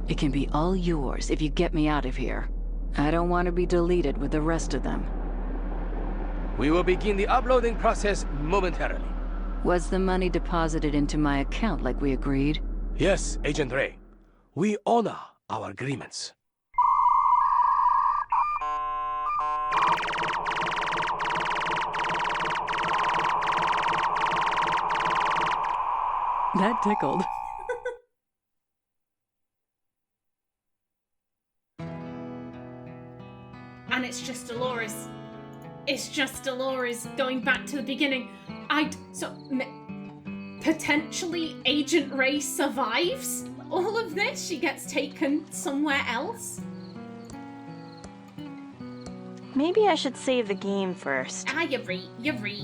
It can be all yours if you get me out of here. I don't want to be deleted with the rest of them. We will begin the uploading process momentarily. Was the money deposited into my account like we agreed? Yes, Agent Ray. We honor our agreements. That tickled. And it's just Delores. It's just Delores going back to the beginning. Potentially Agent Ray survives all of this? She gets taken somewhere else? Maybe I should save the game first. You're right.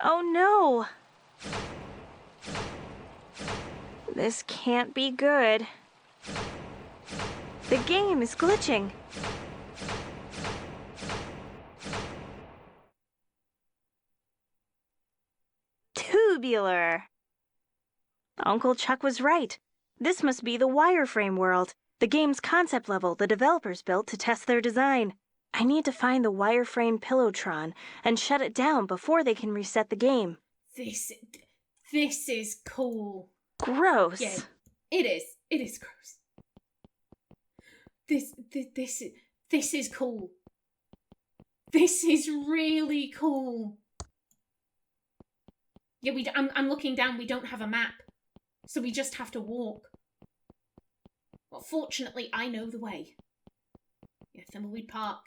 Oh no! This can't be good. The game is glitching. Tubular. Uncle Chuck was right. This must be the wireframe world, the game's concept level the developers built to test their design. I need to find the wireframe PillowTron and shut it down before they can reset the game. This is cool. Gross. Yeah, it is. It is gross. This is cool. This is really cool. Yeah, I'm looking down. We don't have a map, so we just have to walk. Well, fortunately, I know the way. Yeah, Thimbleweed Park.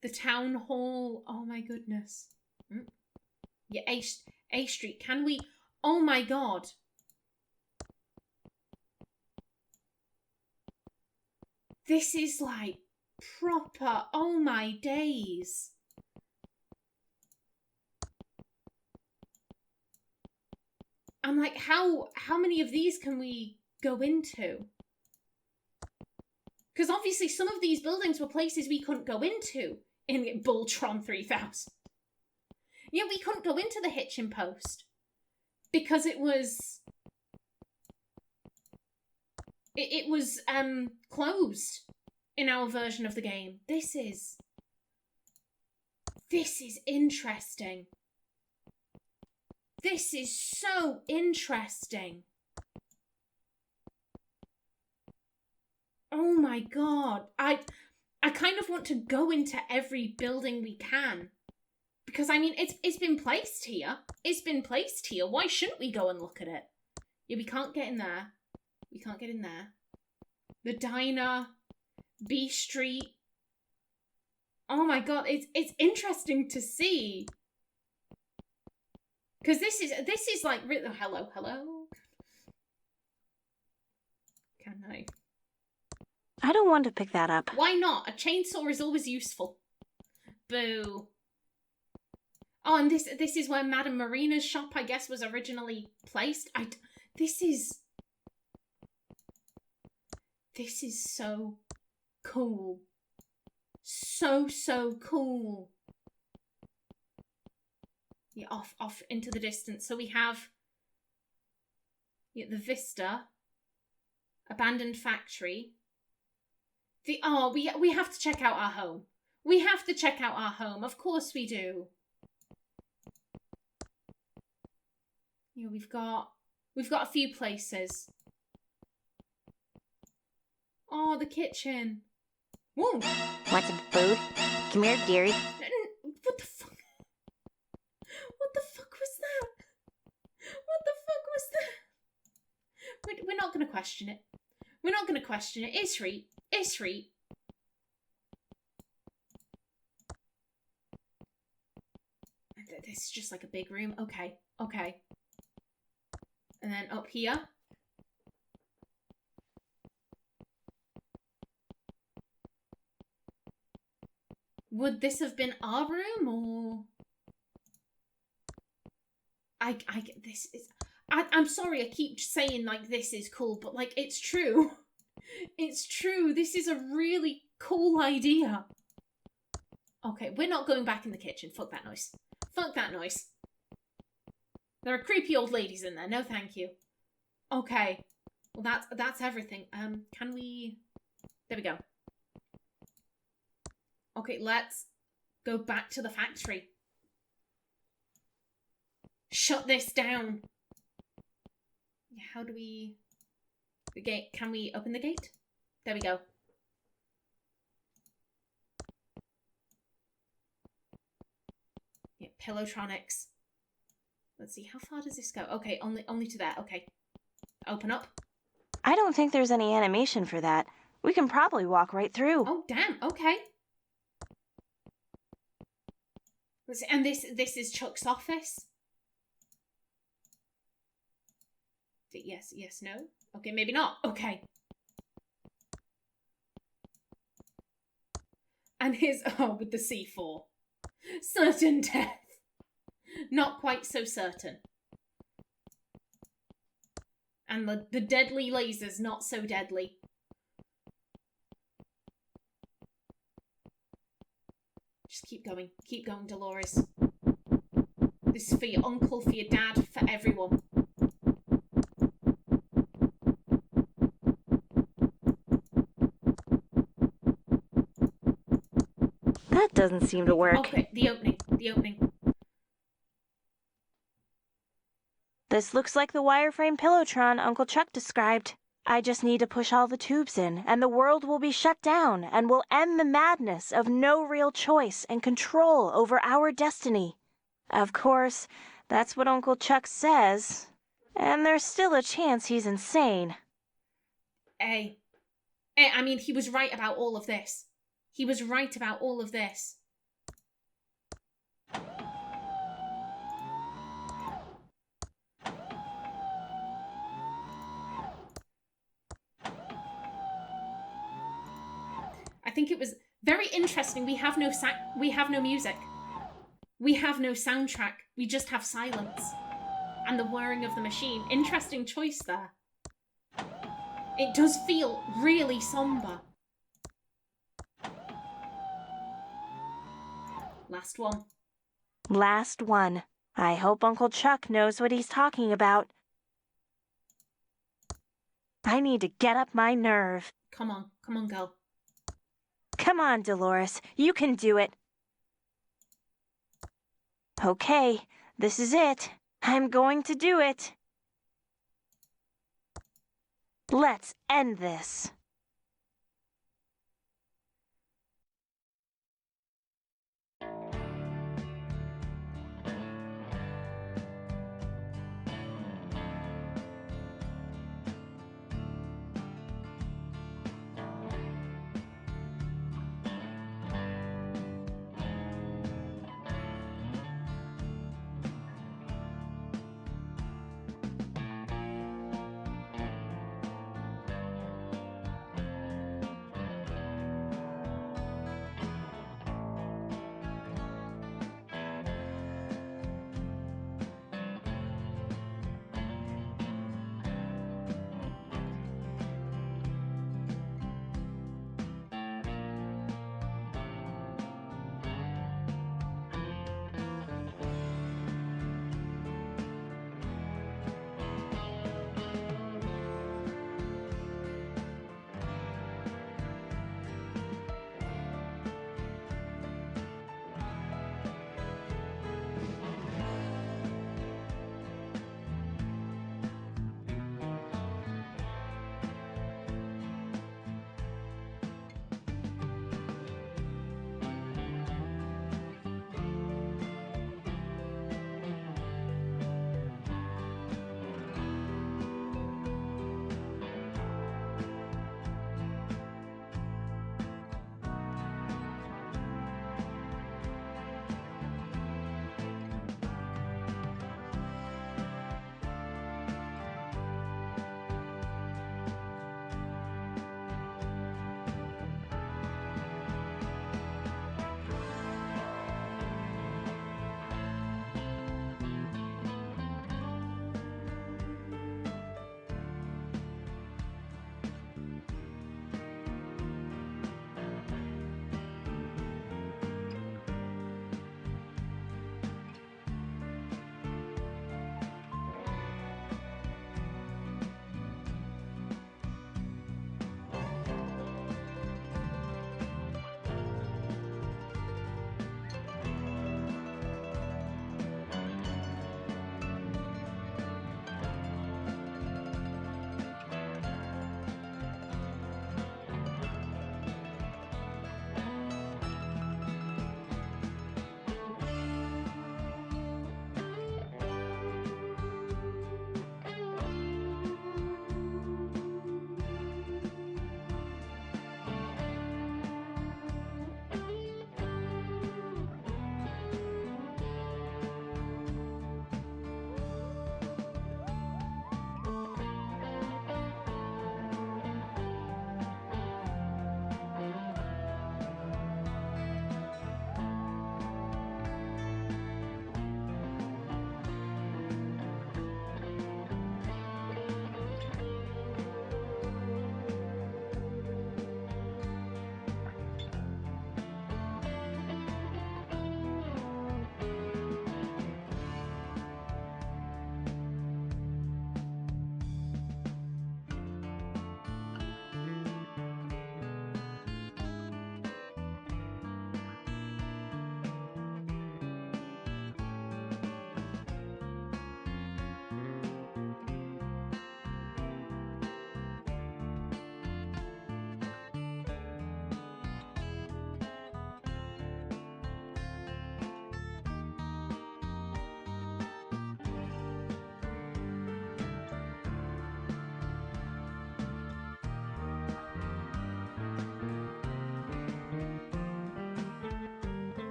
The town hall. Oh my goodness. Yeah, A Street. Can we? Oh my god. This is like proper. Oh my days. I'm like, how many of these can we go into? Because obviously some of these buildings were places we couldn't go into in Bulltron 3000. Yeah, we couldn't go into the Hitchin Post because it was closed in our version of the game. This is interesting. This is so interesting. Oh my god. I kind of want to go into every building we can. Because, I mean, it's been placed here. It's been placed here. Why shouldn't we go and look at it? Yeah, we can't get in there. We can't get in there. The diner. B Street. Oh my god, it's interesting to see. Because this is like... Hello. Can I? I don't want to pick that up. Why not? A chainsaw is always useful. Boo. Oh, and this is where Madame Marina's shop, I guess, was originally placed. This is so cool. So cool. Yeah, off into the distance. So we have Yeah, the Vista. Abandoned factory. We have to check out our home. We have to check out our home. Of course we do. Yeah, we've got a few places. Oh, the kitchen. Whoa. Want some food? Come here, dearie. What the fuck? What the fuck was that? What the fuck was that? We're not going to question it. We're not going to question it. Isri. This is just like a big room. Okay. And then up here. Would this have been our room, or... I'm sorry I keep saying, like, this is cool, but, like, it's true. It's true. This is a really cool idea. Okay, we're not going back in the kitchen. Fuck that noise. Fuck that noise. There are creepy old ladies in there. No, thank you. Okay. Well, that's everything. Can we... There we go. Okay, let's go back to the factory. Shut this down. How do we... The gate. Can we open the gate? There we go. Yeah, PillowTronics. Let's see, how far does this go? Okay, only to there. Okay. Open up. I don't think there's any animation for that. We can probably walk right through. Oh, damn. Okay. And this is Chuck's office? Yes, no? Okay, maybe not. Okay. And his... Oh, with the C4. Certain death. Not quite so certain. And the deadly lasers, not so deadly. Just keep going, Delores. This is for your uncle, for your dad, for everyone. That doesn't seem to work. Okay, the opening. This looks like the wireframe PillowTron Uncle Chuck described. I just need to push all the tubes in, and the world will be shut down, and we'll end the madness of no real choice and control over our destiny. Of course, that's what Uncle Chuck says, and there's still a chance he's insane. I mean, he was right about all of this. I think it was very interesting. We have no music. We have no soundtrack. We just have silence. And the whirring of the machine. Interesting choice there. It does feel really somber. Last one. Last one. I hope Uncle Chuck knows what he's talking about. I need to get up my nerve. Come on, girl. Come on, Delores. You can do it. Okay, this is it. I'm going to do it. Let's end this.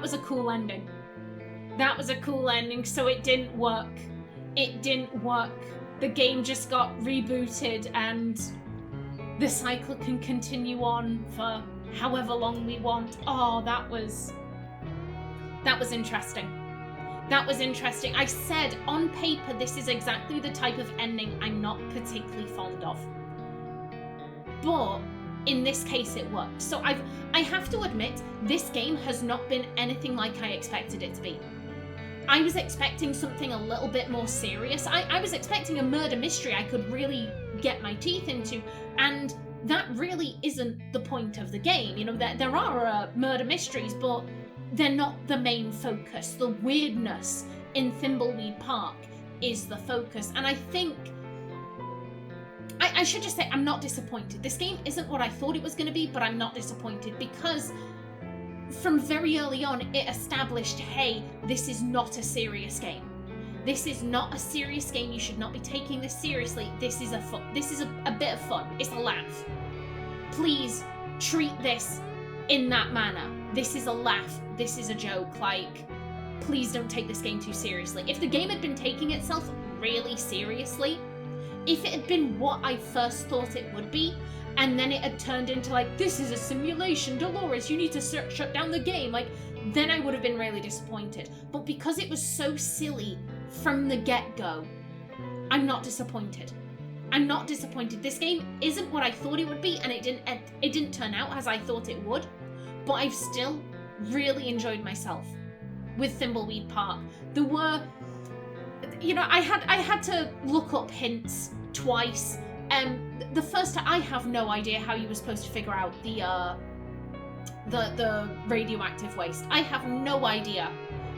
was a cool ending. That was a cool ending, so it didn't work. It didn't work. The game just got rebooted and the cycle can continue on for however long we want. Oh, that was interesting. That was interesting. I said on paper this is exactly the type of ending I'm not particularly fond of. But in this case it worked. So I have to admit, this game has not been anything like I expected it to be. I was expecting something a little bit more serious. I was expecting a murder mystery I could really get my teeth into, and that really isn't the point of the game. You know, there are murder mysteries, but they're not the main focus. The weirdness in Thimbleweed Park is the focus, and I think I should just say I'm not disappointed. This game isn't what I thought it was going to be, but I'm not disappointed because from very early on it established, hey, this is not a serious game. This is not a serious game. You should not be taking this seriously. This is a bit of fun. It's a laugh. Please treat this in that manner. This is a laugh. This is a joke. Like, please don't take this game too seriously. If the game had been taking itself really seriously, if it had been what I first thought it would be, and then it had turned into like, this is a simulation, Delores, you need to shut down the game, like, then I would have been really disappointed. But because it was so silly from the get-go, I'm not disappointed. I'm not disappointed. This game isn't what I thought it would be, and it didn't turn out as I thought it would, but I've still really enjoyed myself with Thimbleweed Park. There were, you know, I had to look up hints twice. The first time, I have no idea how you were supposed to figure out the radioactive waste. I have no idea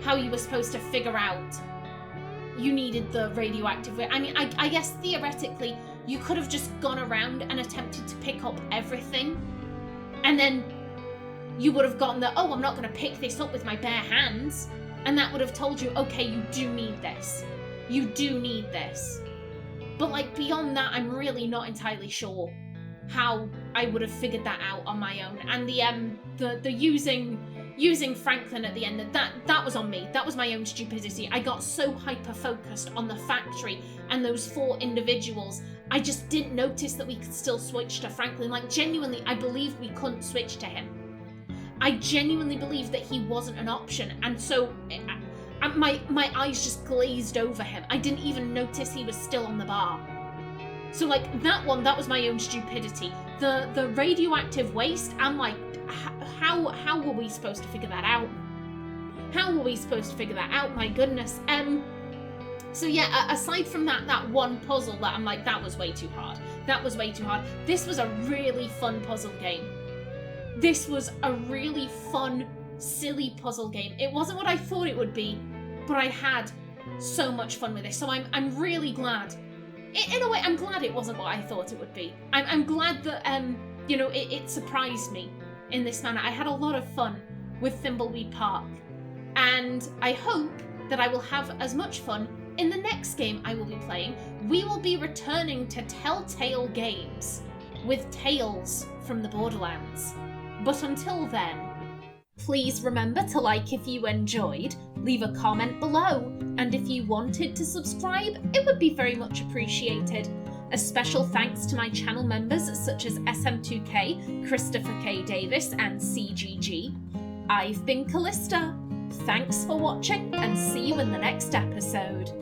how you were supposed to figure out you needed the radioactive waste. I mean, I guess theoretically you could have just gone around and attempted to pick up everything, and then you would have gotten the, oh, I'm not going to pick this up with my bare hands, and that would have told you, okay, you do need this. You do need this. But like beyond that, I'm really not entirely sure how I would have figured that out on my own. And the using Franklin at the end, that was on me. That was my own stupidity. I got so hyper focused on the factory and those 4 individuals, I just didn't notice that we could still switch to Franklin. Like, genuinely, I believed we couldn't switch to him. I genuinely believed that he wasn't an option, and so my eyes just glazed over him. I didn't even notice he was still on the bar. So like that was my own stupidity. The radioactive waste, I'm like, how were we supposed to figure that out? How were we supposed to figure that out? My goodness. So yeah, aside from that one puzzle that I'm like, that was way too hard. That was way too hard. This was a really fun puzzle game. This was a really fun, silly puzzle game. It wasn't what I thought it would be, but I had so much fun with this. So I'm really glad. In a way, I'm glad it wasn't what I thought it would be. I'm glad that you know, it surprised me in this manner. I had a lot of fun with Thimbleweed Park, and I hope that I will have as much fun in the next game I will be playing. We will be returning to Telltale Games with Tales from the Borderlands. But until then, please remember to like if you enjoyed, leave a comment below, and if you wanted to subscribe, it would be very much appreciated. A special thanks to my channel members such as SM2K, Christopher K. Davis, and CGG. I've been Kallista. Thanks for watching, and see you in the next episode.